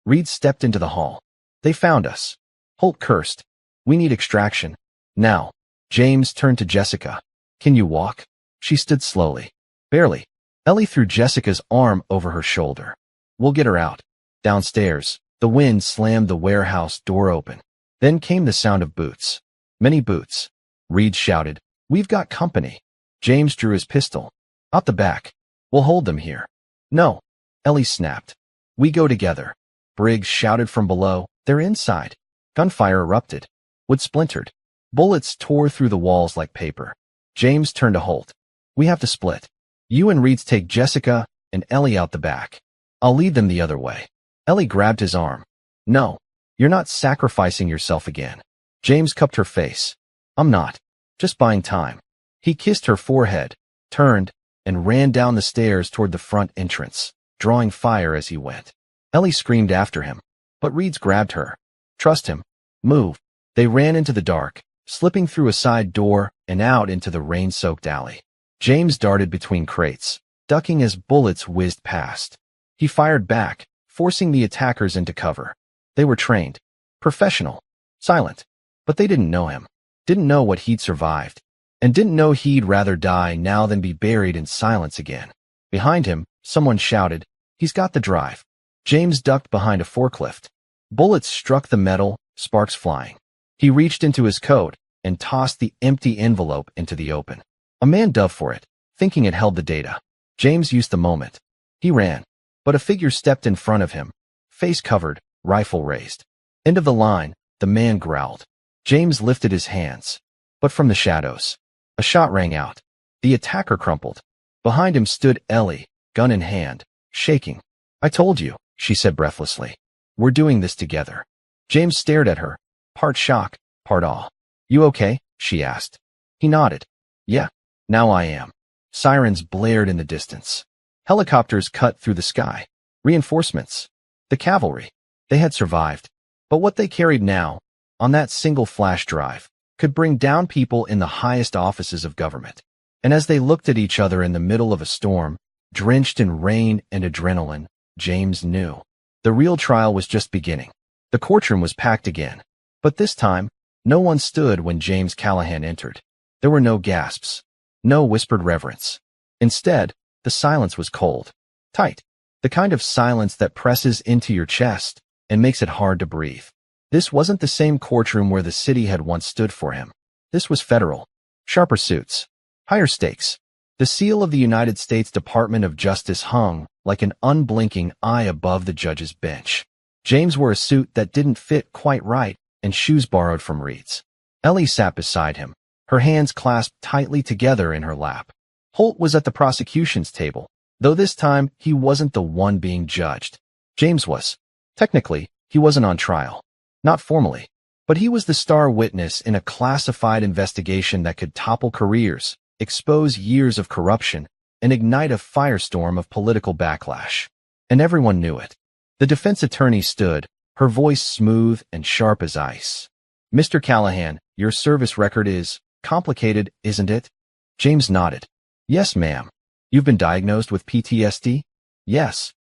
Reed stepped into the hall. They found us. Holt cursed. We need extraction. Now. James turned to Jessica. Can you walk? She stood slowly. Barely. Ellie threw Jessica's arm over her shoulder. We'll get her out. Downstairs, the wind slammed the warehouse door open. Then came the sound of boots. Many boots. Reed shouted, We've got company. James drew his pistol. Out the back. We'll hold them here. No. Ellie snapped. We go together. Briggs shouted from below. They're inside. Gunfire erupted. Wood splintered. Bullets tore through the walls like paper. James turned to Holt. We have to split. You and Reed take Jessica and Ellie out the back. I'll lead them the other way. Ellie grabbed his arm. No. You're not sacrificing yourself again. James cupped her face. I'm not. Just buying time. He kissed her forehead, turned, and ran down the stairs toward the front entrance, drawing fire as he went. Ellie screamed after him, but Reed grabbed her. Trust him. Move. They ran into the dark, slipping through a side door and out into the rain-soaked alley. James darted between crates, ducking as bullets whizzed past. He fired back, forcing the attackers into cover. They were trained, professional, silent, but they didn't know him, didn't know what he'd survived, and didn't know he'd rather die now than be buried in silence again. Behind him, someone shouted, He's got the drive. James ducked behind a forklift. Bullets struck the metal, sparks flying. He reached into his coat and tossed the empty envelope into the open. A man dove for it, thinking it held the data. James used the moment. He ran, but a figure stepped in front of him, face covered, rifle raised. End of the line, the man growled. James lifted his hands. But from the shadows, a shot rang out. The attacker crumpled. Behind him stood Ellie, gun in hand, shaking. I told you, she said breathlessly. We're doing this together. James stared at her, part shock, part awe. You okay? She asked. He nodded. Yeah, now I am. Sirens blared in the distance. Helicopters cut through the sky. Reinforcements. The cavalry. They had survived. But what they carried now, on that single flash drive, could bring down people in the highest offices of government. And as they looked at each other in the middle of a storm, drenched in rain and adrenaline, James knew. The real trial was just beginning. The courtroom was packed again. But this time, no one stood when James Callahan entered. There were no gasps, no whispered reverence. Instead, the silence was cold, tight, the kind of silence that presses into your chest and makes it hard to breathe. This wasn't the same courtroom where the city had once stood for him. This was federal. Sharper suits. Higher stakes. The seal of the United States Department of Justice hung like an unblinking eye above the judge's bench. James wore a suit that didn't fit quite right and shoes borrowed from Reed's. Ellie sat beside him, her hands clasped tightly together in her lap. Holt was at the prosecution's table, though this time he wasn't the one being judged. James was. Technically, he wasn't on trial. Not formally. But he was the star witness in a classified investigation that could topple careers, expose years of corruption, and ignite a firestorm of political backlash. And everyone knew it. The defense attorney stood, her voice smooth and sharp as ice. Mr. Callahan, your service record is complicated, isn't it? James nodded. Yes, ma'am. You've been diagnosed with PTSD? Yes.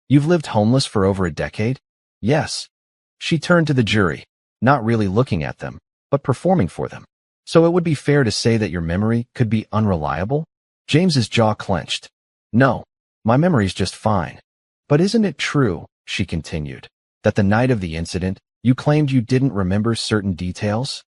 You've lived homeless for over a decade? Yes. She turned to the jury, not really looking at them, but performing for them. So it would be fair to say that your memory could be unreliable? James's jaw clenched. No, my memory's just fine. But isn't it true, she continued, that the night of the incident, you claimed you didn't remember certain details?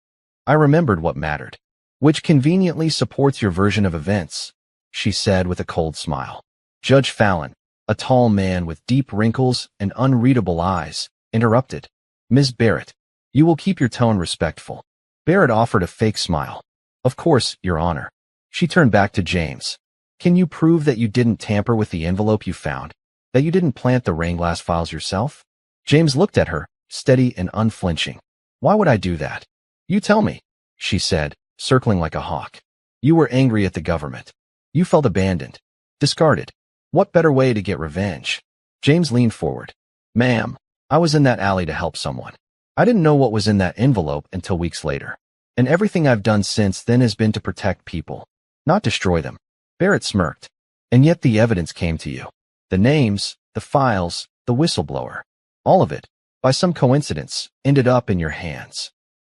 I remembered what mattered, which conveniently supports your version of events, she said with a cold smile. Judge Fallon, a tall man with deep wrinkles and unreadable eyes, interrupted. Ms. Barrett, you will keep your tone respectful. Barrett offered a fake smile. Of course, Your Honor. She turned back to James. Can you prove that you didn't tamper with the envelope you found? That you didn't plant the rain glass files yourself? James looked at her, steady and unflinching. Why would I do that? You tell me, she said, circling like a hawk. You were angry at the government. You felt abandoned, discarded. What better way to get revenge? James leaned forward. Ma'am, I was in that alley to help someone. I didn't know what was in that envelope until weeks later. And everything I've done since then has been to protect people, not destroy them. Barrett smirked. And yet the evidence came to you. The names, the files, the whistleblower. All of it, by some coincidence, ended up in your hands.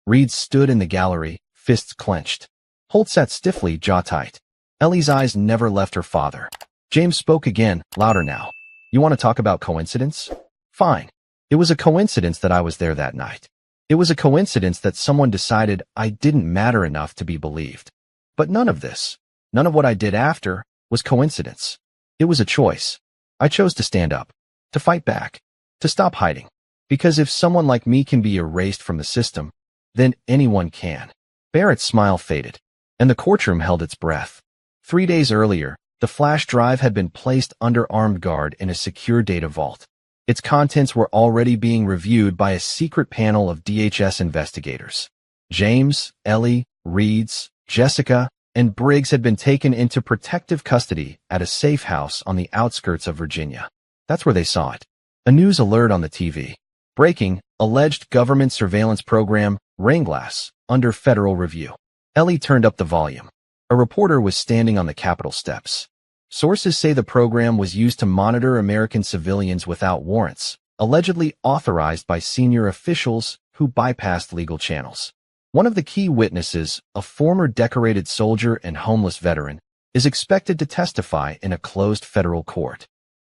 Reed stood in the gallery, fists clenched. Holt sat stiffly, jaw tight. Ellie's eyes never left her father. James spoke again, louder now. You want to talk about coincidence? Fine. It was a coincidence that I was there that night. It was a coincidence that someone decided I didn't matter enough to be believed. But none of this, none of what I did after, was coincidence. It was a choice. I chose to stand up, to fight back, to stop hiding. Because if someone like me can be erased from the system, then anyone can. Barrett's smile faded, and the courtroom held its breath. 3 days earlier, the flash drive had been placed under armed guard in a secure data vault. Its contents were already being reviewed by a secret panel of DHS investigators. James, Ellie, Reeds, Jessica, and Briggs had been taken into protective custody at a safe house on the outskirts of Virginia. That's where they saw it. A news alert on the TV. Breaking, alleged government surveillance program, Rainglass, under federal review. Ellie turned up the volume. A reporter was standing on the Capitol steps. Sources say the program was used to monitor American civilians without warrants, allegedly authorized by senior officials who bypassed legal channels. One of the key witnesses, a former decorated soldier and homeless veteran, is expected to testify in a closed federal court.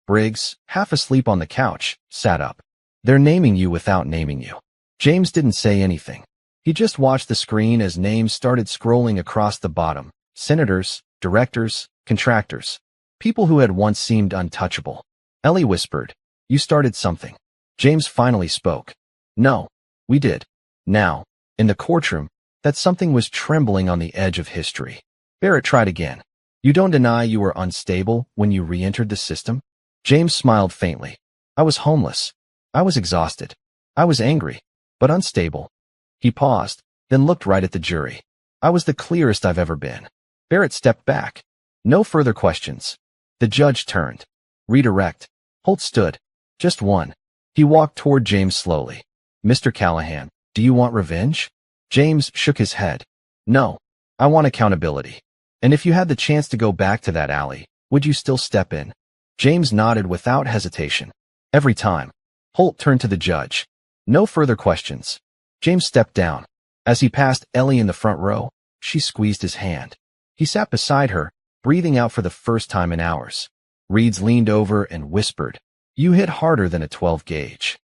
Briggs, half asleep on the couch, sat up. They're naming you without naming you. James didn't say anything. He just watched the screen as names started scrolling across the bottom. Senators, directors, contractors. People who had once seemed untouchable. Ellie whispered, "You started something." James finally spoke. "No, we did." Now, in the courtroom, that something was trembling on the edge of history. Barrett tried again. "You don't deny you were unstable when you re-entered the system?" James smiled faintly. "I was homeless. I was exhausted. I was angry, but unstable." He paused, then looked right at the jury. "I was the clearest I've ever been." Barrett stepped back. No further questions. The judge turned. Redirect. Holt stood. Just one. He walked toward James slowly. "Mr. Callahan, do you want revenge?" James shook his head. "No. I want accountability. And if you had the chance to go back to that alley, would you still step in?" James nodded without hesitation. "Every time." Holt turned to the judge. No further questions. James stepped down. As he passed Ellie in the front row, she squeezed his hand. He sat beside her, breathing out for the first time in hours. Reeds leaned over and whispered, "You hit harder than a 12 gauge.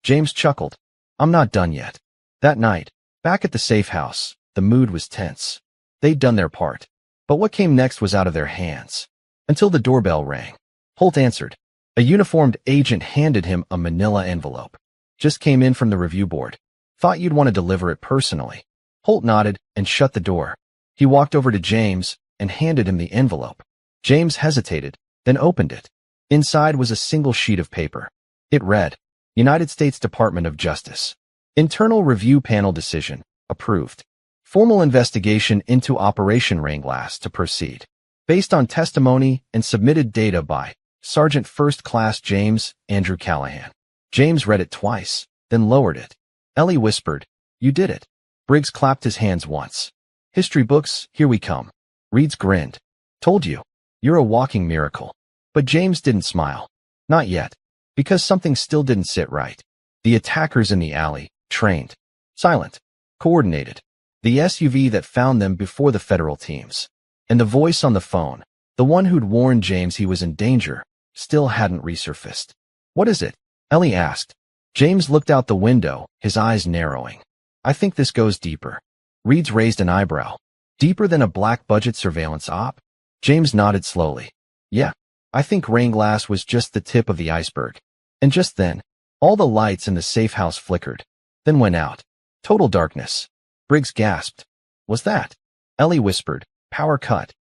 James chuckled. "I'm not done yet." That night, back at the safe house, the mood was tense. They'd done their part. But what came next was out of their hands. Until the doorbell rang. Holt answered. A uniformed agent handed him a manila envelope. "Just came in from the review board. Thought you'd want to deliver it personally." Holt nodded and shut the door. He walked over to James and handed him the envelope. James hesitated, then opened it. Inside was a single sheet of paper. It read, United States Department of Justice. Internal Review Panel Decision, approved. Formal investigation into Operation Rainglass to proceed. Based on testimony and submitted data by Sergeant First Class James Andrew Callahan. James read it twice, then lowered it. Ellie whispered, "You did it." Briggs clapped his hands once. "History books, here we come." Reeds grinned. "Told you. You're a walking miracle." But James didn't smile. Not yet. Because something still didn't sit right. The attackers in the alley, trained, silent, coordinated. The SUV that found them before the federal teams. And the voice on the phone, the one who'd warned James he was in danger, still hadn't resurfaced. "What is it?" Ellie asked. James looked out the window, his eyes narrowing. "I think this goes deeper." Reeds raised an eyebrow. "Deeper than a black-budget surveillance op?" James nodded slowly. "Yeah, I think Rainglass was just the tip of the iceberg." And just then, all the lights in the safe house flickered, then went out. Total darkness. Briggs gasped. "Was that?" Ellie whispered, "Power cut."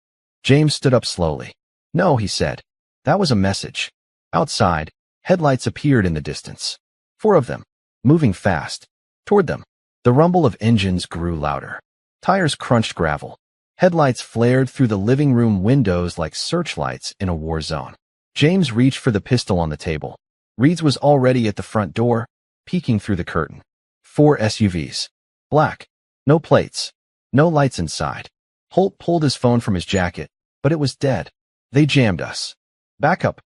James stood up slowly. "No," he said. "That was a message." Outside, headlights appeared in the distance. 4 of them, moving fast. Toward them, the rumble of engines grew louder. Tires crunched gravel. Headlights flared through the living room windows like searchlights in a war zone. James reached for the pistol on the table. Reeds was already at the front door, peeking through the curtain. 4 SUVs. Black. No plates. No lights inside. Holt pulled his phone from his jacket, but it was dead. They jammed us. Back up,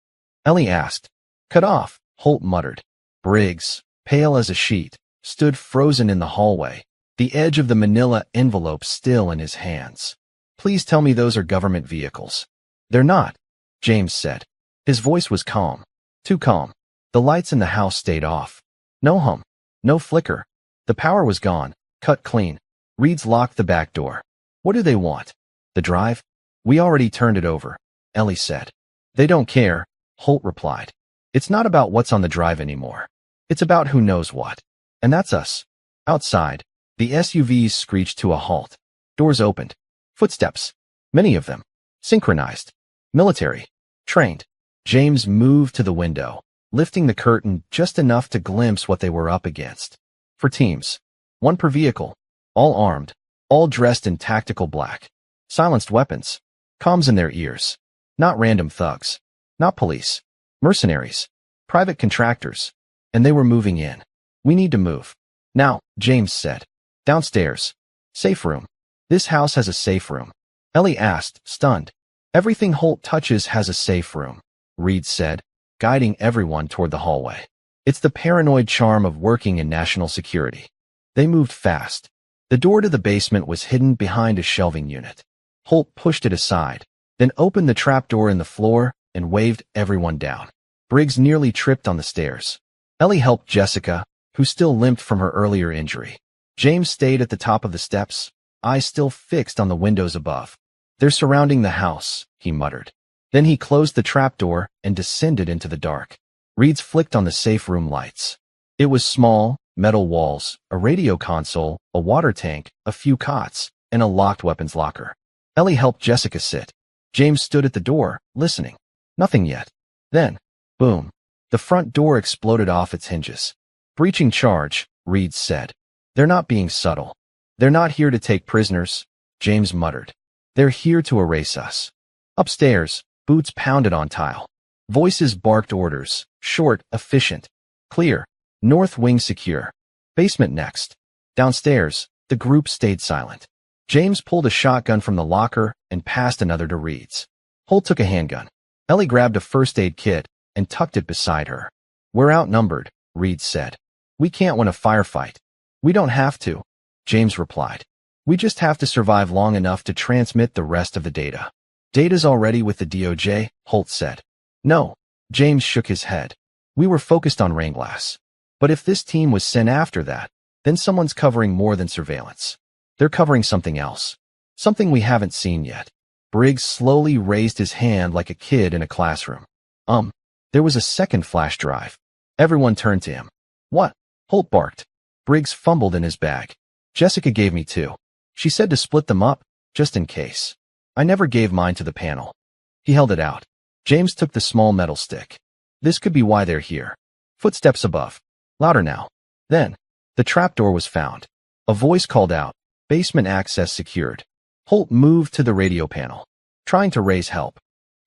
Ellie asked. Cut off, Holt muttered. Briggs, pale as a sheet, stood frozen in the hallway, the edge of the manila envelope still in his hands. Please tell me those are government vehicles. They're not, James said. His voice was calm. Too calm. The lights in the house stayed off. No hum. No flicker. The power was gone, cut clean. Reeds locked the back door. What do they want? The drive? We already turned it over, Ellie said. They don't care, Holt replied. It's not about what's on the drive anymore. It's about who knows what. And that's us. Outside, the SUVs screeched to a halt. Doors opened. Footsteps. Many of them. Synchronized. Military. Trained. James moved to the window, lifting the curtain just enough to glimpse what they were up against. 4 teams. 1 per vehicle. All armed. All dressed in tactical black. Silenced weapons. Comms in their ears. Not random thugs. Not police. Mercenaries. Private contractors. And they were moving in. We need to move. Now, James said. Downstairs. Safe room. This house has a safe room. Ellie asked, stunned. Everything Holt touches has a safe room, Reed said, guiding everyone toward the hallway. It's the paranoid charm of working in national security. They moved fast. The door to the basement was hidden behind a shelving unit. Holt pushed it aside, then opened the trapdoor in the floor and waved everyone down. Briggs nearly tripped on the stairs. Ellie helped Jessica, who still limped from her earlier injury. James stayed at the top of the steps, eyes still fixed on the windows above. They're surrounding the house, he muttered. Then he closed the trapdoor and descended into the dark. Reeds flicked on the safe room lights. It was small, metal walls, a radio console, a water tank, a few cots, and a locked weapons locker. Ellie helped Jessica sit. James stood at the door, listening. Nothing yet. Then, boom, the front door exploded off its hinges. Breaching charge, Reed said. They're not being subtle. They're not here to take prisoners, James muttered. They're here to erase us. Upstairs, boots pounded on tile. Voices barked orders, short, efficient. Clear. North wing secure. Basement next. Downstairs, the group stayed silent. James pulled a shotgun from the locker and passed another to Reed's. Holt took a handgun. Ellie grabbed a first aid kit and tucked it beside her. We're outnumbered, Reed said. We can't win a firefight. We don't have to, James replied. We just have to survive long enough to transmit the rest of the data. Data's already with the DOJ, Holt said. No, James shook his head. We were focused on Rainglass. But if this team was sent after that, then someone's covering more than surveillance. They're covering something else. Something we haven't seen yet. Briggs slowly raised his hand like a kid in a classroom. There was a second flash drive. Everyone turned to him. What? Holt barked. Briggs fumbled in his bag. Jessica gave me 2. She said to split them up, just in case. I never gave mine to the panel. He held it out. James took the small metal stick. This could be why they're here. Footsteps above. Louder now. Then, the trapdoor was found. A voice called out, basement access secured. Holt moved to the radio panel, trying to raise help.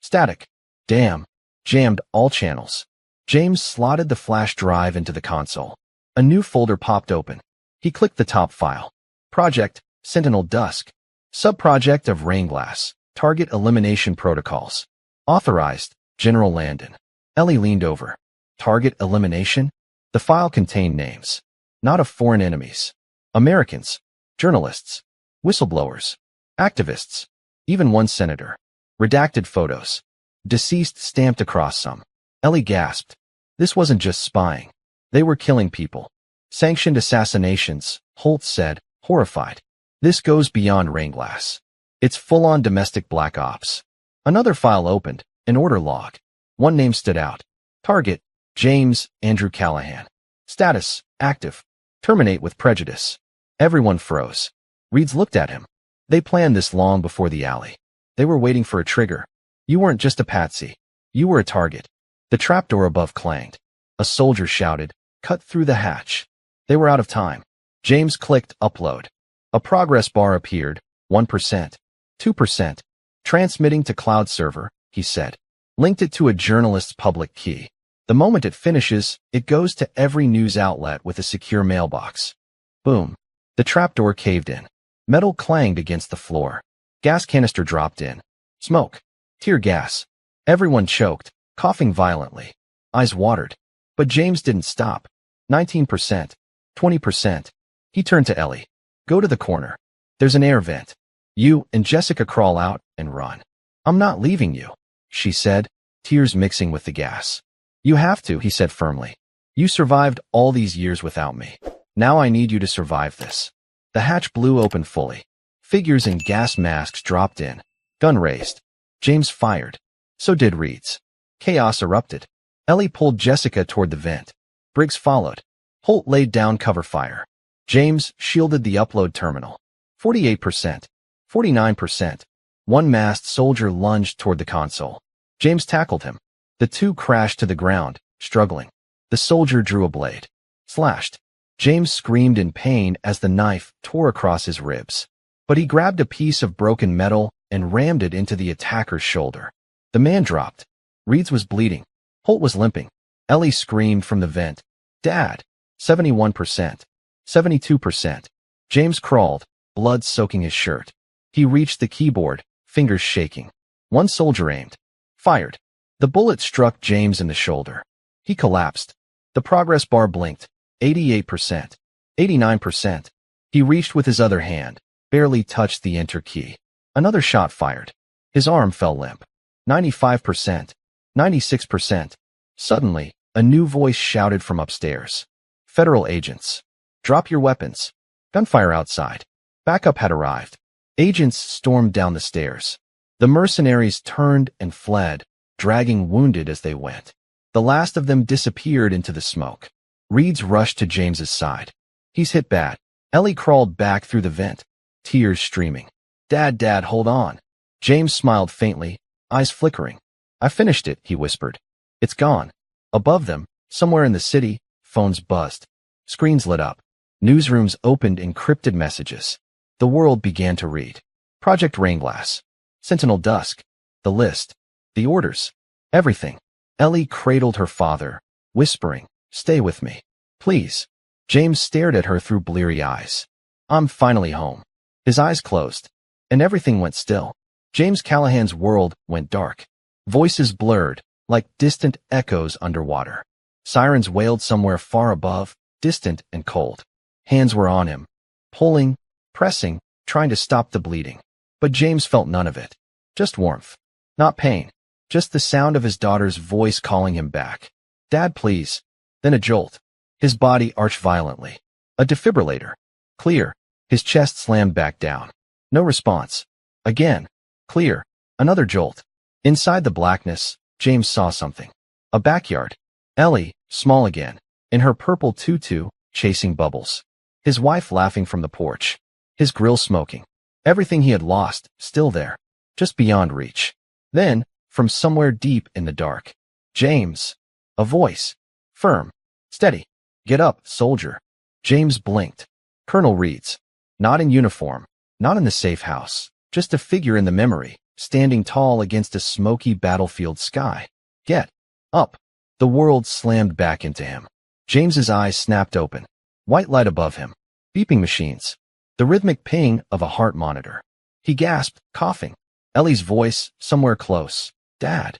Static. Damn. Jammed all channels. James slotted the flash drive into the console. A new folder popped open. He clicked the top file. Project, Sentinel Dusk. Subproject of Rainglass. Target Elimination Protocols. Authorized, General Landon. Ellie leaned over. Target elimination? The file contained names. Not of foreign enemies. Americans. Journalists. Whistleblowers. Activists. Even one senator. Redacted photos. Deceased stamped across some. Ellie gasped. This wasn't just spying. They were killing people. Sanctioned assassinations, Holt said, horrified. This goes beyond Rainglass. It's full-on domestic black ops. Another file opened, an order log. One name stood out. Target, James Andrew Callahan. Status, active. Terminate with prejudice. Everyone froze. Reeds looked at him. They planned this long before the alley. They were waiting for a trigger. You weren't just a patsy. You were a target. The trapdoor above clanged. A soldier shouted, cut through the hatch. They were out of time. James clicked upload. A progress bar appeared, 1%, 2%. Transmitting to cloud server, he said. Linked it to a journalist's public key. The moment it finishes, it goes to every news outlet with a secure mailbox. Boom. The trapdoor caved in. Metal clanged against the floor. Gas canister dropped in. Smoke. Tear gas. Everyone choked, coughing violently. Eyes watered. But James didn't stop. 19%. 20%. He turned to Ellie. Go to the corner. There's an air vent. You and Jessica crawl out and run. I'm not leaving you, she said, tears mixing with the gas. You have to, he said firmly. You survived all these years without me. Now I need you to survive this. The hatch blew open fully. Figures in gas masks dropped in. Gun raised. James fired. So did Reed's. Chaos erupted. Ellie pulled Jessica toward the vent. Briggs followed. Holt laid down cover fire. James shielded the upload terminal. 48%. 49%. One masked soldier lunged toward the console. James tackled him. The two crashed to the ground, struggling. The soldier drew a blade. Slashed. James screamed in pain as the knife tore across his ribs. But he grabbed a piece of broken metal and rammed it into the attacker's shoulder. The man dropped. Reed's was bleeding. Holt was limping. Ellie screamed from the vent. Dad. 71%. 72%. James crawled, blood soaking his shirt. He reached the keyboard, fingers shaking. One soldier aimed. Fired. The bullet struck James in the shoulder. He collapsed. The progress bar blinked. 88%. 89%. He reached with his other hand, barely touched the enter key. Another shot fired. His arm fell limp. 95%. 96%. Suddenly, a new voice shouted from upstairs. Federal agents. Drop your weapons. Gunfire outside. Backup had arrived. Agents stormed down the stairs. The mercenaries turned and fled, dragging wounded as they went. The last of them disappeared into the smoke. Reed's rushed to James's side. He's hit bad. Ellie crawled back through the vent, tears streaming. Dad, hold on. James smiled faintly, eyes flickering. I finished it, he whispered. It's gone. Above them, somewhere in the city, phones buzzed. Screens lit up. Newsrooms opened encrypted messages. The world began to read. Project Rainglass. Sentinel Dusk. The list. The orders. Everything. Ellie cradled her father, whispering, Stay with me. Please. James stared at her through bleary eyes. I'm finally home. His eyes closed. And everything went still. James Callahan's world went dark. Voices blurred, like distant echoes underwater. Sirens wailed somewhere far above, distant and cold. Hands were on him, pulling, pressing, trying to stop the bleeding. But James felt none of it. Just warmth. Not pain. Just the sound of his daughter's voice calling him back. Dad, please. Then a jolt. His body arched violently. A defibrillator. Clear. His chest slammed back down. No response. Again. Clear. Another jolt. Inside the blackness, James saw something. A backyard. Ellie, small again, in her purple tutu, chasing bubbles. His wife laughing from the porch. His grill smoking. Everything he had lost, still there. Just beyond reach. Then, from somewhere deep in the dark. James. A voice. Firm. Steady. Get up, soldier. James blinked. Colonel Reed's. Not in uniform. Not in the safe house. Just a figure in the memory, standing tall against a smoky battlefield sky. Get up. The world slammed back into him. James's eyes snapped open. White light above him. Beeping machines. The rhythmic ping of a heart monitor. He gasped, coughing. Ellie's voice, somewhere close. Dad.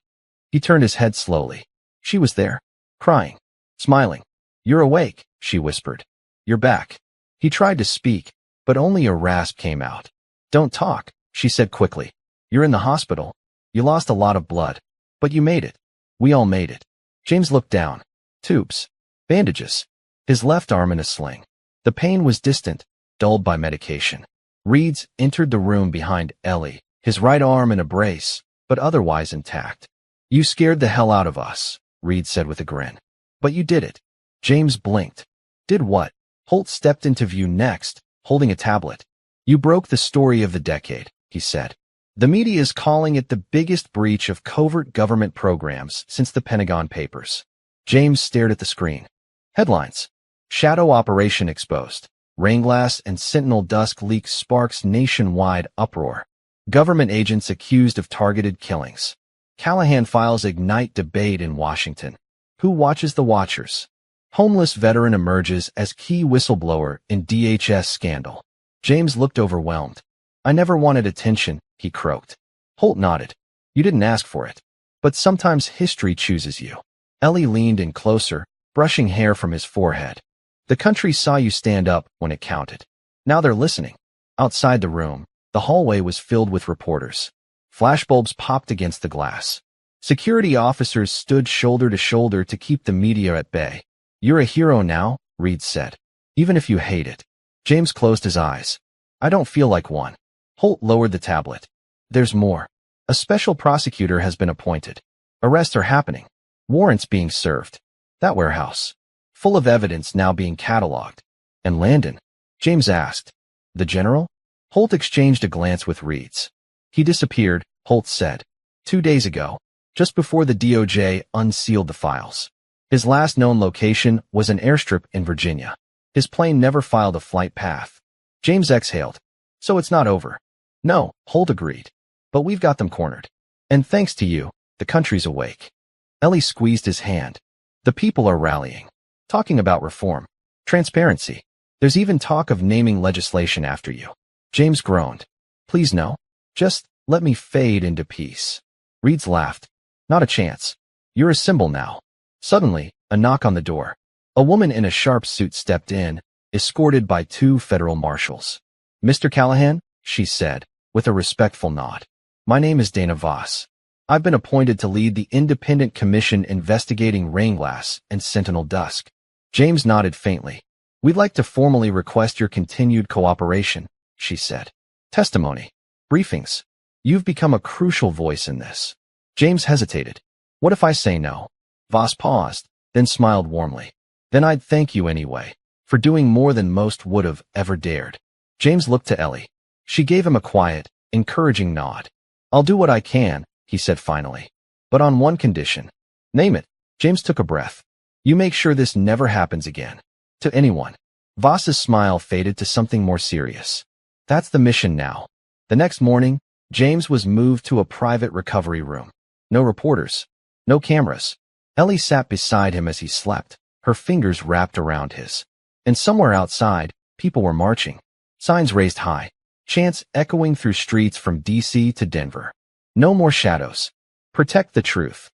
He turned his head slowly. She was there, crying, smiling. You're awake, she whispered. You're back. He tried to speak, but only a rasp came out. Don't talk, she said quickly. You're in the hospital. You lost a lot of blood. But you made it. We all made it. James looked down. Tubes. Bandages. His left arm in a sling. The pain was distant, dulled by medication. Reed's entered the room behind Ellie, his right arm in a brace, but otherwise intact. You scared the hell out of us, Reed said with a grin. But you did it. James blinked. Did what? Holt stepped into view next, holding a tablet. You broke the story of the decade, he said. The media is calling it the biggest breach of covert government programs since the Pentagon Papers. James stared at the screen. Headlines. Shadow Operation Exposed. Rainglass and Sentinel Dusk leak sparks nationwide uproar. Government agents accused of targeted killings. Callahan files ignite debate in Washington. Who watches the watchers? Homeless veteran emerges as key whistleblower in DHS scandal. James looked overwhelmed. I never wanted attention, he croaked. Holt nodded. You didn't ask for it. But sometimes history chooses you. Ellie leaned in closer, brushing hair from his forehead. The country saw you stand up when it counted. Now they're listening. Outside the room, the hallway was filled with reporters. Flashbulbs popped against the glass. Security officers stood shoulder to shoulder to keep the media at bay. You're a hero now, Reed said. Even if you hate it. James closed his eyes. I don't feel like one. Holt lowered the tablet. There's more. A special prosecutor has been appointed. Arrests are happening. Warrants being served. That warehouse. Full of evidence now being cataloged. And Landon? James asked. The general? Holt exchanged a glance with Reed's. He disappeared, Holt said. 2 days ago, just before the DOJ unsealed the files. His last known location was an airstrip in Virginia. His plane never filed a flight path. James exhaled. So it's not over. No, Holt agreed. But we've got them cornered. And thanks to you, the country's awake. Ellie squeezed his hand. The people are rallying. Talking about reform. Transparency. There's even talk of naming legislation after you. James groaned. Please no. Just let me fade into peace. Reeds laughed. Not a chance. You're a symbol now. Suddenly, a knock on the door. A woman in a sharp suit stepped in, escorted by 2 federal marshals. Mr. Callahan, she said, with a respectful nod. My name is Dana Voss. I've been appointed to lead the independent commission investigating Rainglass and Sentinel Dusk. James nodded faintly. We'd like to formally request your continued cooperation, she said. Testimony. Briefings. You've become a crucial voice in this. James hesitated. What if I say no? Voss paused, then smiled warmly. Then I'd thank you anyway, for doing more than most would have ever dared. James looked to Ellie. She gave him a quiet, encouraging nod. I'll do what I can, he said finally. But on one condition. Name it. James took a breath. You make sure this never happens again. To anyone. Voss's smile faded to something more serious. That's the mission now. The next morning, James was moved to a private recovery room. No reporters. No cameras. Ellie sat beside him as he slept, her fingers wrapped around his. And somewhere outside, people were marching. Signs raised high. Chants echoing through streets from D.C. to Denver. No more shadows. Protect the truth.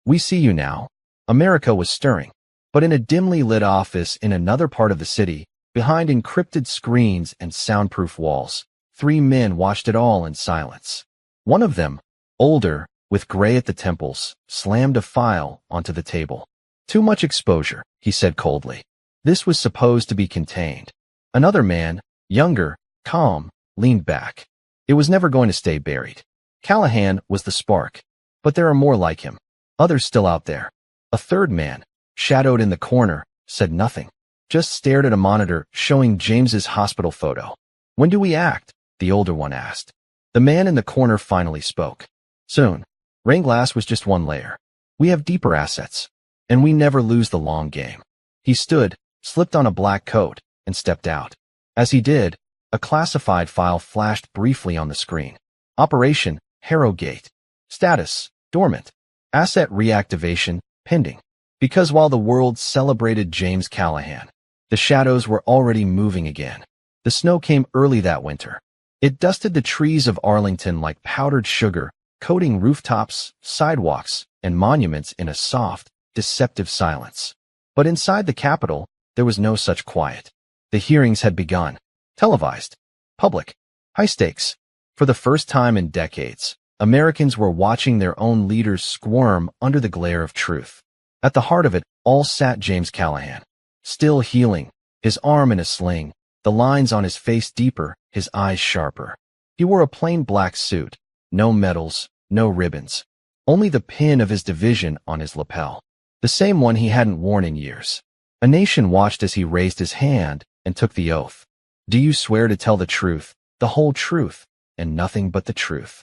We see you now. America was stirring. But in a dimly lit office in another part of the city, behind encrypted screens and soundproof walls, 3 men watched it all in silence. One of them, older, with gray at the temples, slammed a file onto the table. Too much exposure, he said coldly. This was supposed to be contained. Another man, younger, calm, leaned back. It was never going to stay buried. Callahan was the spark. But there are more like him. Others still out there. A third man, shadowed in the corner, said nothing. Just stared at a monitor showing James's hospital photo. When do we act? The older one asked. The man in the corner finally spoke. Soon. Rainglass was just one layer. We have deeper assets. And we never lose the long game. He stood, slipped on a black coat, and stepped out. As he did, a classified file flashed briefly on the screen. Operation Harrogate. Status, dormant. Asset reactivation, pending. Because while the world celebrated James Callahan, the shadows were already moving again. The snow came early that winter. It dusted the trees of Arlington like powdered sugar, coating rooftops, sidewalks, and monuments in a soft, deceptive silence. But inside the Capitol, there was no such quiet. The hearings had begun. Televised. Public. High stakes. For the first time in decades, Americans were watching their own leaders squirm under the glare of truth. At the heart of it all sat James Callahan. Still healing, his arm in a sling, the lines on his face deeper, his eyes sharper. He wore a plain black suit. No medals, no ribbons. Only the pin of his division on his lapel. The same one he hadn't worn in years. A nation watched as he raised his hand and took the oath. Do you swear to tell the truth, the whole truth, and nothing but the truth?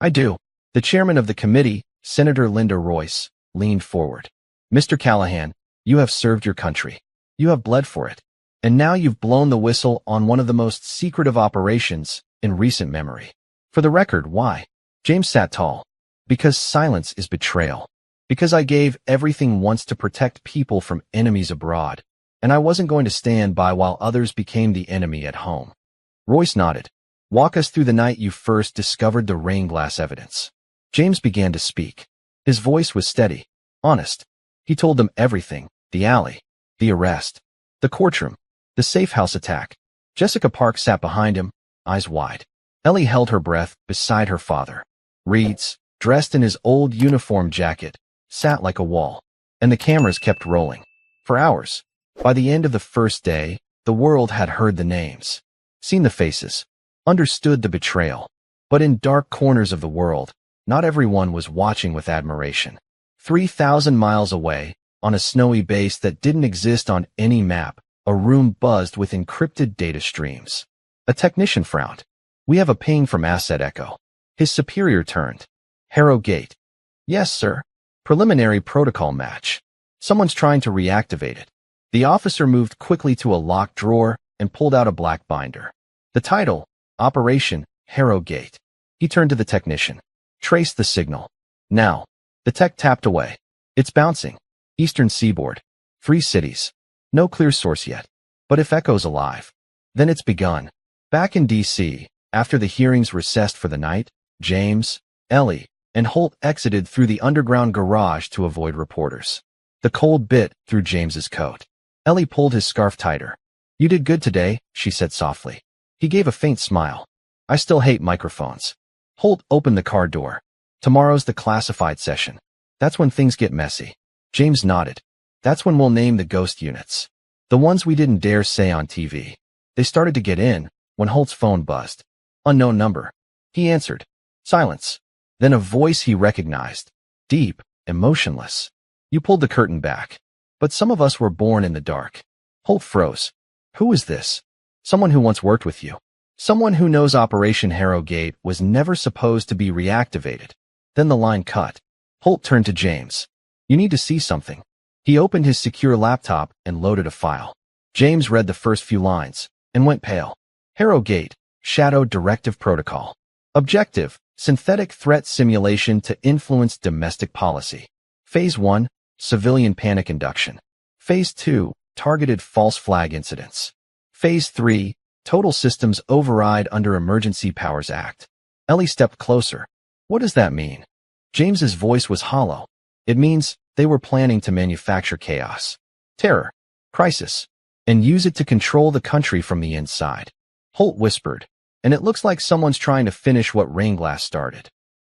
I do. The chairman of the committee, Senator Linda Royce, leaned forward. Mr. Callahan, you have served your country. You have bled for it. And now you've blown the whistle on one of the most secretive operations in recent memory. For the record, why? James sat tall. Because silence is betrayal. Because I gave everything once to protect people from enemies abroad, and I wasn't going to stand by while others became the enemy at home. Royce nodded. Walk us through the night you first discovered the Rainglass evidence. James began to speak. His voice was steady, honest. He told them everything: the alley, the arrest, the courtroom, the safe house attack. Jessica Park sat behind him, eyes wide. Ellie held her breath beside her father. Reeds, dressed in his old uniform jacket, sat like a wall. And the cameras kept rolling. For hours. By the end of the first day, the world had heard the names, seen the faces, understood the betrayal. But in dark corners of the world, not everyone was watching with admiration. 3,000 miles away, on a snowy base that didn't exist on any map, a room buzzed with encrypted data streams. A technician frowned. "We have a ping from Asset Echo." His superior turned. "Harrow Gate." "Yes, sir. Preliminary protocol match. Someone's trying to reactivate it." The officer moved quickly to a locked drawer and pulled out a black binder. The title, Operation Harrow Gate. He turned to the technician. "Trace the signal. Now." The tech tapped away. "It's bouncing. Eastern Seaboard. 3 cities. No clear source yet. But if Echo's alive, then it's begun." Back in D.C., after the hearings recessed for the night, James, Ellie, and Holt exited through the underground garage to avoid reporters. The cold bit through James's coat. Ellie pulled his scarf tighter. "You did good today," she said softly. He gave a faint smile. "I still hate microphones." Holt opened the car door. "Tomorrow's the classified session. That's when things get messy." James nodded. "That's when we'll name the ghost units. The ones we didn't dare say on TV." They started to get in when Holt's phone buzzed. "Unknown number." He answered. Silence. Then a voice he recognized. Deep, emotionless. "You pulled the curtain back. But some of us were born in the dark." Holt froze. "Who is this?" "Someone who once worked with you. Someone who knows Operation Harrow Gate was never supposed to be reactivated." Then the line cut. Holt turned to James. "You need to see something." He opened his secure laptop and loaded a file. James read the first few lines and went pale. Harrow Gate, Shadow Directive Protocol. Objective, synthetic threat simulation to influence domestic policy. Phase 1, civilian panic induction. Phase 2, targeted false flag incidents. Phase 3, total systems override under Emergency Powers Act. Ellie stepped closer. "What does that mean?" James's voice was hollow. "It means they were planning to manufacture chaos, terror, crisis, and use it to control the country from the inside." Holt whispered, "And it looks like someone's trying to finish what Rainglass started."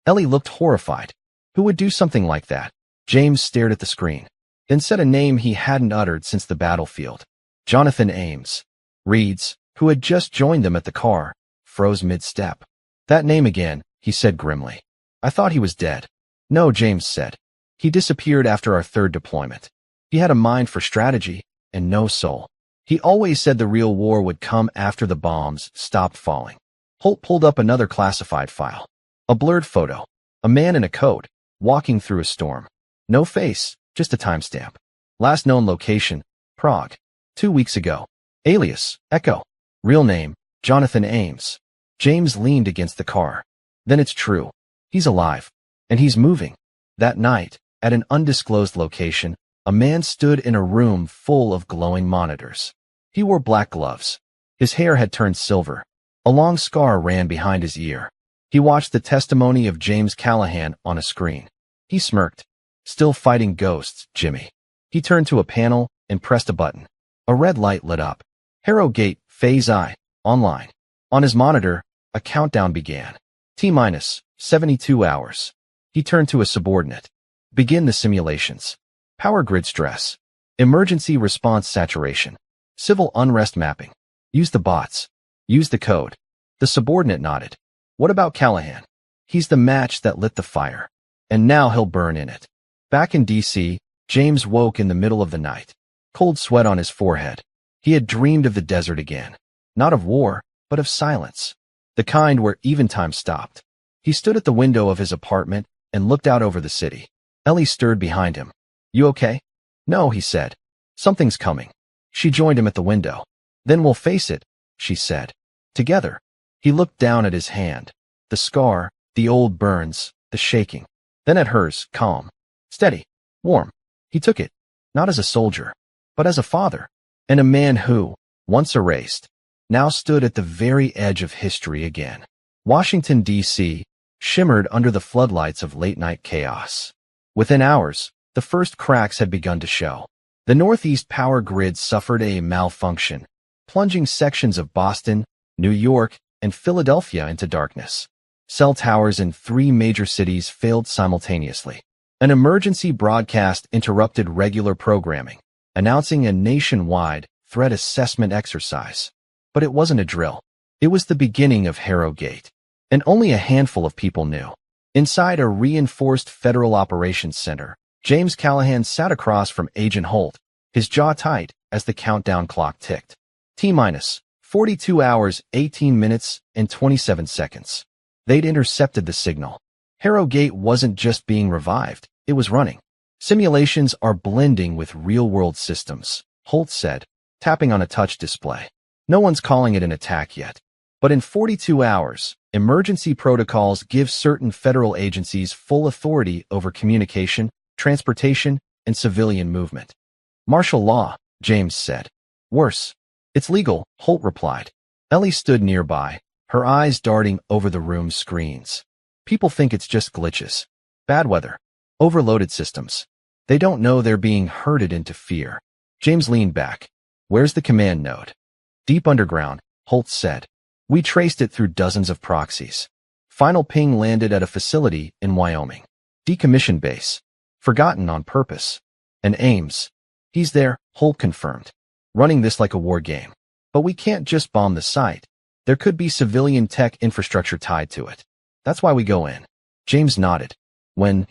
Ellie looked horrified. "Who would do something like that?" James stared at the screen, then said a name he hadn't uttered since the battlefield. Jonathan Ames. Reeds, who had just joined them at the car, froze mid-step. "That name again," he said grimly. "I thought he was dead." "No," James said. "He disappeared after our 3rd deployment. He had a mind for strategy and no soul. He always said the real war would come after the bombs stopped falling." Holt pulled up another classified file. A blurred photo. A man in a coat, walking through a storm. No face, just a timestamp. Last known location, Prague. 2 weeks ago. Alias, Echo. Real name, Jonathan Ames. James leaned against the car. Then it's true. He's alive. And he's moving. That night, at an undisclosed location, a man stood in a room full of glowing monitors. He wore black gloves. His hair had turned silver. A long scar ran behind his ear. He watched the testimony of James Callahan on a screen. He smirked. "Still fighting ghosts, Jimmy." He turned to a panel and pressed a button. A red light lit up. Harrow Gate, Phase I, online. On his monitor, a countdown began. T-minus 72 hours. He turned to a subordinate. "Begin the simulations. Power grid stress. Emergency response saturation. Civil unrest mapping. Use the bots. Use the code." The subordinate nodded. "What about Callahan? He's the match that lit the fire. And now he'll burn in it." Back in D.C., James woke in the middle of the night. Cold sweat on his forehead. He had dreamed of the desert again. Not of war, but of silence. The kind where even time stopped. He stood at the window of his apartment and looked out over the city. Ellie stirred behind him. "You okay?" "No," he said. "Something's coming." She joined him at the window. "Then we'll face it," she said. "Together." He looked down at his hand. The scar, the old burns, the shaking. Then at hers, calm, steady, warm. He took it, not as a soldier, but as a father, and a man who, once erased, now stood at the very edge of history again. Washington, D.C., shimmered under the floodlights of late-night chaos. Within hours, the first cracks had begun to show. The Northeast power grid suffered a malfunction, plunging sections of Boston, New York, and Philadelphia into darkness. Cell towers in 3 major cities failed simultaneously. An emergency broadcast interrupted regular programming, announcing a nationwide threat assessment exercise. But it wasn't a drill. It was the beginning of Harrogate, and only a handful of people knew. Inside a reinforced Federal Operations Center, James Callahan sat across from Agent Holt, his jaw tight as the countdown clock ticked. T-minus 42 hours, 18 minutes, and 27 seconds. They'd intercepted the signal. Harrogate wasn't just being revived, it was running. Simulations are blending with real-world systems, Holt said, tapping on a touch display. No one's calling it an attack yet. But in 42 hours, emergency protocols give certain federal agencies full authority over communication, transportation, and civilian movement. Martial law, James said. Worse. It's legal, Holt replied. Ellie stood nearby, her eyes darting over the room's screens. People think it's just glitches. Bad weather. Overloaded systems. They don't know they're being herded into fear. James leaned back. Where's the command node? Deep underground, Holt said. We traced it through dozens of proxies. Final ping landed at a facility in Wyoming. Decommissioned base. Forgotten on purpose. And Ames. He's there, Holt confirmed. Running this like a war game. But we can't just bomb the site. There could be civilian tech infrastructure tied to it. That's why we go in. James nodded. When?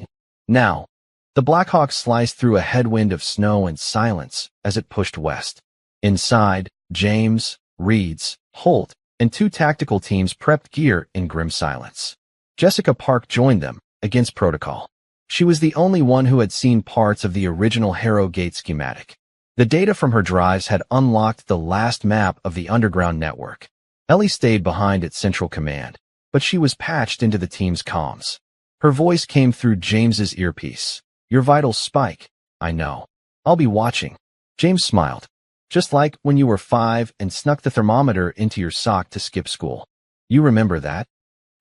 Now. The Blackhawk sliced through a headwind of snow and silence as it pushed west. Inside, James, Reeds, Holt, and 2 tactical teams prepped gear in grim silence. Jessica Park joined them, against protocol. She was the only one who had seen parts of the original Harrogate schematic. The data from her drives had unlocked the last map of the underground network. Ellie stayed behind at Central Command, but she was patched into the team's comms. Her voice came through James's earpiece. Your vitals spike. I know. I'll be watching. James smiled. Just like when you were 5 and snuck the thermometer into your sock to skip school. You remember that?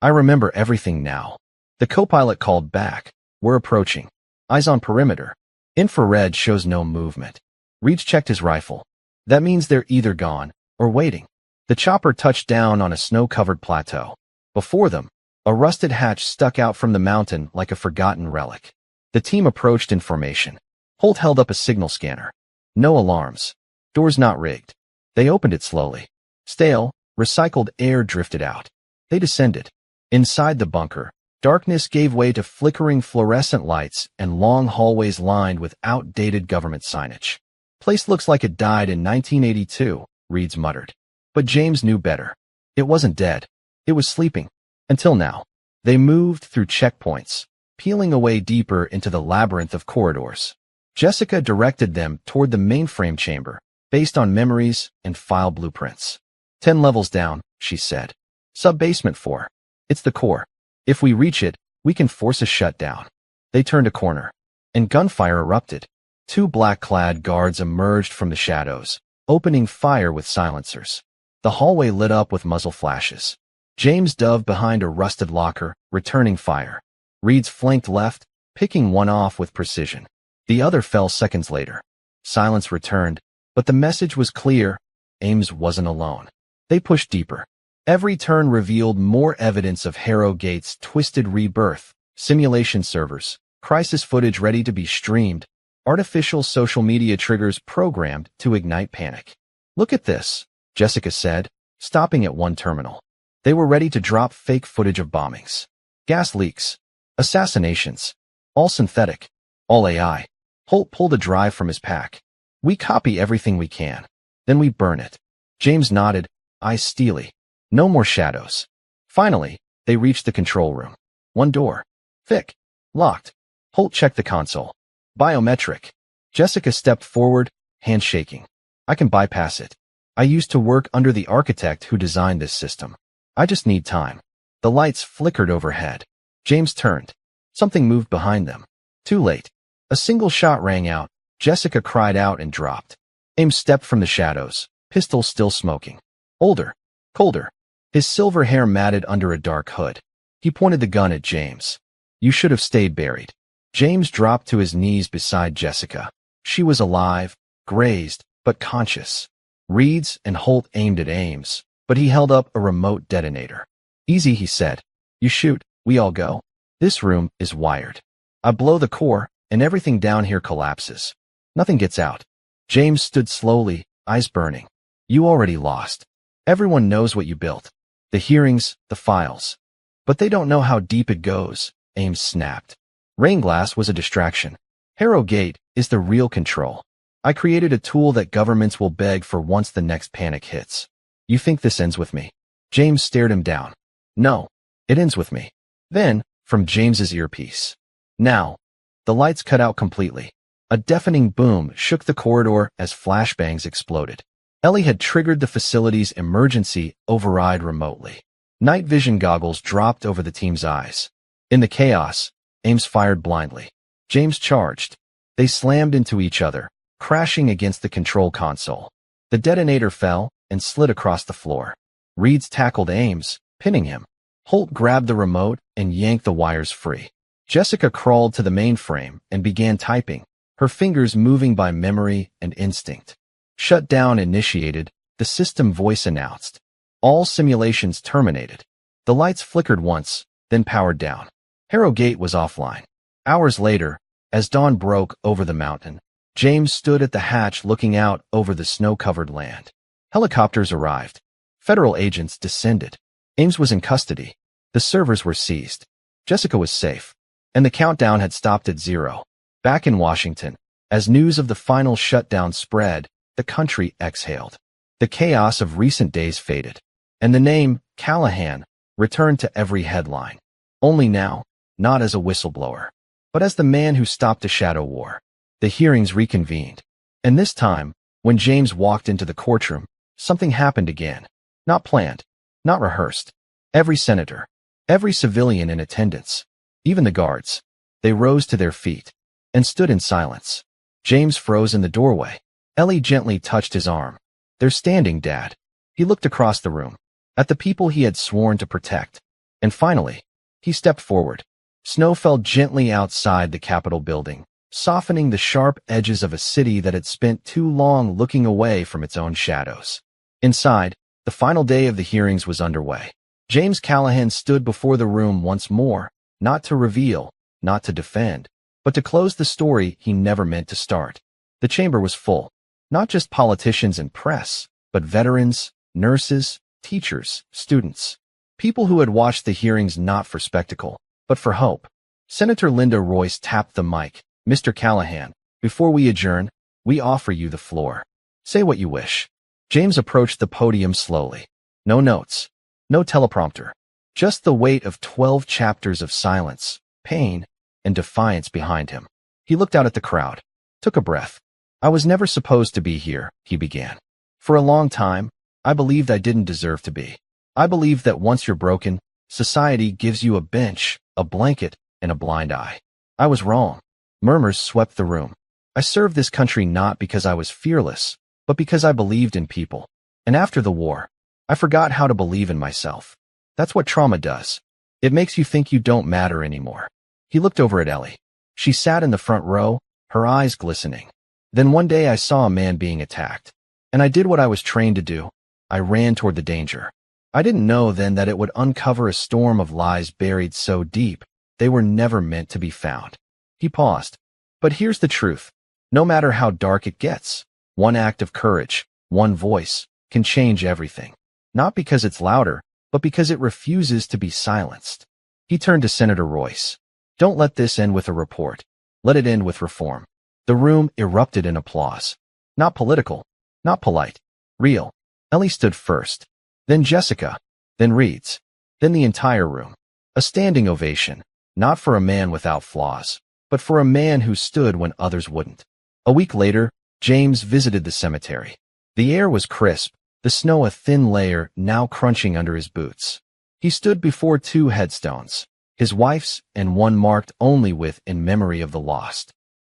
I remember everything now. The co-pilot called back. We're approaching. Eyes on perimeter. Infrared shows no movement. Reeds checked his rifle. That means they're either gone or waiting. The chopper touched down on a snow-covered plateau. Before them, a rusted hatch stuck out from the mountain like a forgotten relic. The team approached in formation. Holt held up a signal scanner. No alarms. Doors not rigged. They opened it slowly. Stale, recycled air drifted out. They descended. Inside the bunker, darkness gave way to flickering fluorescent lights and long hallways lined with outdated government signage. Place looks like it died in 1982, Reeds muttered. But James knew better. It wasn't dead. It was sleeping. Until now. They moved through checkpoints, peeling away deeper into the labyrinth of corridors. Jessica directed them toward the mainframe chamber, based on memories and file blueprints. 10 levels down, she said. Sub-basement 4. It's the core. If we reach it, we can force a shutdown. They turned a corner, and gunfire erupted. 2 black-clad guards emerged from the shadows, opening fire with silencers. The hallway lit up with muzzle flashes. James dove behind a rusted locker, returning fire. Reeds flanked left, picking one off with precision. The other fell seconds later. Silence returned, but the message was clear. Ames wasn't alone. They pushed deeper. Every turn revealed more evidence of Harrogate's twisted rebirth. Simulation servers, crisis footage ready to be streamed, artificial social media triggers programmed to ignite panic. Look at this, Jessica said, stopping at one terminal. They were ready to drop fake footage of bombings. Gas leaks. Assassinations. All synthetic. All AI. Holt pulled a drive from his pack. We copy everything we can. Then we burn it. James nodded, eyes steely. No more shadows. Finally, they reached the control room. One door. Thick. Locked. Holt checked the console. Biometric. Jessica stepped forward, hand shaking. I can bypass it. I used to work under the architect who designed this system. I just need time. The lights flickered overhead. James turned. Something moved behind them. Too late. A single shot rang out. Jessica cried out and dropped. Ames stepped from the shadows, pistol still smoking. Older. Colder. His silver hair matted under a dark hood. He pointed the gun at James. You should have stayed buried. James dropped to his knees beside Jessica. She was alive, grazed, but conscious. Reeds and Holt aimed at Ames, but he held up a remote detonator. Easy, he said. You shoot, we all go. This room is wired. I blow the core, and everything down here collapses. Nothing gets out. James stood slowly, eyes burning. You already lost. Everyone knows what you built. The hearings, the files. But they don't know how deep it goes, Ames snapped. Rainglass was a distraction. Harrow Gate is the real control. I created a tool that governments will beg for once the next panic hits. You think this ends with me? James stared him down. No, it ends with me. Then, from James's earpiece. Now. The lights cut out completely. A deafening boom shook the corridor as flashbangs exploded. Ellie had triggered the facility's emergency override remotely. Night vision goggles dropped over the team's eyes. In the chaos, Ames fired blindly. James charged. They slammed into each other, crashing against the control console. The detonator fell and slid across the floor. Reeds tackled Ames, pinning him. Holt grabbed the remote and yanked the wires free. Jessica crawled to the mainframe and began typing, her fingers moving by memory and instinct. Shutdown initiated, the system voice announced. All simulations terminated. The lights flickered once, then powered down. Harrow Gate was offline. Hours later, as dawn broke over the mountain, James stood at the hatch looking out over the snow-covered land. Helicopters arrived. Federal agents descended. Ames was in custody. The servers were seized. Jessica was safe. And the countdown had stopped at 0. Back in Washington, as news of the final shutdown spread, the country exhaled. The chaos of recent days faded. And the name, Callahan, returned to every headline. Only now, not as a whistleblower, but as the man who stopped a shadow war. The hearings reconvened. And this time, when James walked into the courtroom, something happened again. Not planned, not rehearsed. Every senator, every civilian in attendance, even the guards, they rose to their feet and stood in silence. James froze in the doorway. Ellie gently touched his arm. They're standing, Dad. He looked across the room, at the people he had sworn to protect. And finally, he stepped forward. Snow fell gently outside the Capitol building, softening the sharp edges of a city that had spent too long looking away from its own shadows. Inside, the final day of the hearings was underway. James Callahan stood before the room once more, not to reveal, not to defend, but to close the story he never meant to start. The chamber was full, not just politicians and press, but veterans, nurses, teachers, students, people who had watched the hearings not for spectacle, but for hope. Senator Linda Royce tapped the mic. Mr. Callahan, before we adjourn, we offer you the floor. Say what you wish. James approached the podium slowly. No notes, no teleprompter, just the weight of 12 chapters of silence, pain, and defiance behind him. He looked out at the crowd, took a breath. I was never supposed to be here, he began. For a long time, I believed I didn't deserve to be. I believed that once you're broken, society gives you a bench, a blanket, and a blind eye. I was wrong. Murmurs swept the room. I served this country not because I was fearless, but because I believed in people. And after the war, I forgot how to believe in myself. That's what trauma does. It makes you think you don't matter anymore. He looked over at Ellie. She sat in the front row, her eyes glistening. Then one day I saw a man being attacked. And I did what I was trained to do. I ran toward the danger. I didn't know then that it would uncover a storm of lies buried so deep, they were never meant to be found. He paused. But here's the truth. No matter how dark it gets, one act of courage, one voice, can change everything. Not because it's louder, but because it refuses to be silenced. He turned to Senator Royce. Don't let this end with a report. Let it end with reform. The room erupted in applause. Not political, not polite, real. Ellie stood first. Then Jessica, then Reeds, then the entire room. A standing ovation, not for a man without flaws, but for a man who stood when others wouldn't. A week later, James visited the cemetery. The air was crisp, the snow a thin layer now crunching under his boots. He stood before 2 headstones, his wife's and one marked only with "in memory of the lost."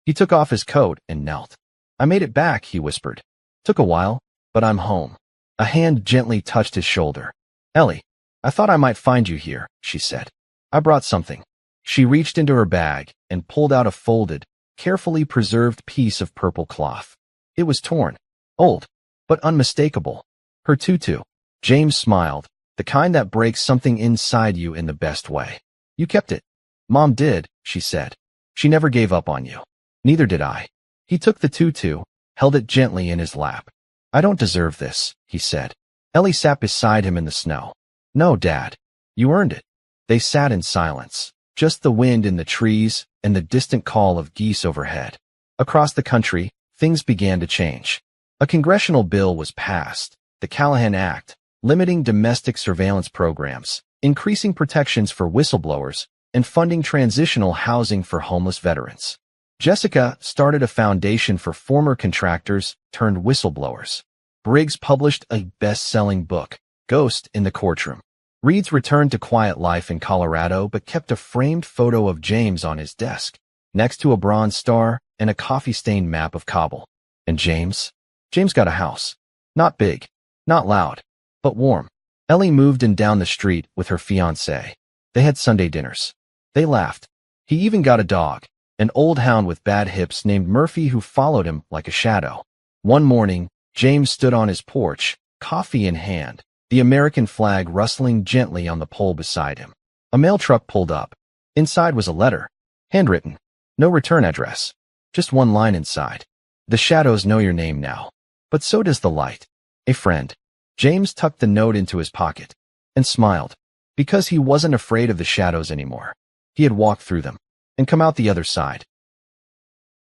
He took off his coat and knelt. I made it back, he whispered. Took a while, but I'm home. A hand gently touched his shoulder. Ellie, I thought I might find you here, she said. I brought something. She reached into her bag and pulled out a folded, carefully preserved piece of purple cloth. It was torn, old, but unmistakable. Her tutu. James smiled, the kind that breaks something inside you in the best way. You kept it. Mom did, she said. She never gave up on you. Neither did I. He took the tutu, held it gently in his lap. I don't deserve this, he said. Ellie sat beside him in the snow. No, Dad. You earned it. They sat in silence, just the wind in the trees and the distant call of geese overhead. Across the country, things began to change. A congressional bill was passed, the Callahan Act, limiting domestic surveillance programs, increasing protections for whistleblowers, and funding transitional housing for homeless veterans. Jessica started a foundation for former contractors turned whistleblowers. Briggs published a best-selling book, Ghost in the Courtroom. Reeds returned to quiet life in Colorado but kept a framed photo of James on his desk, next to a bronze star and a coffee-stained map of Kabul. And James? James got a house. Not big, not loud, but warm. Ellie moved in down the street with her fiancé. They had Sunday dinners. They laughed. He even got a dog, an old hound with bad hips named Murphy who followed him like a shadow. One morning, James stood on his porch, coffee in hand, the American flag rustling gently on the pole beside him. A mail truck pulled up. Inside was a letter. Handwritten. No return address. Just one line inside. The shadows know your name now. But so does the light. A friend. James tucked the note into his pocket and smiled, because he wasn't afraid of the shadows anymore. He had walked through them and come out the other side.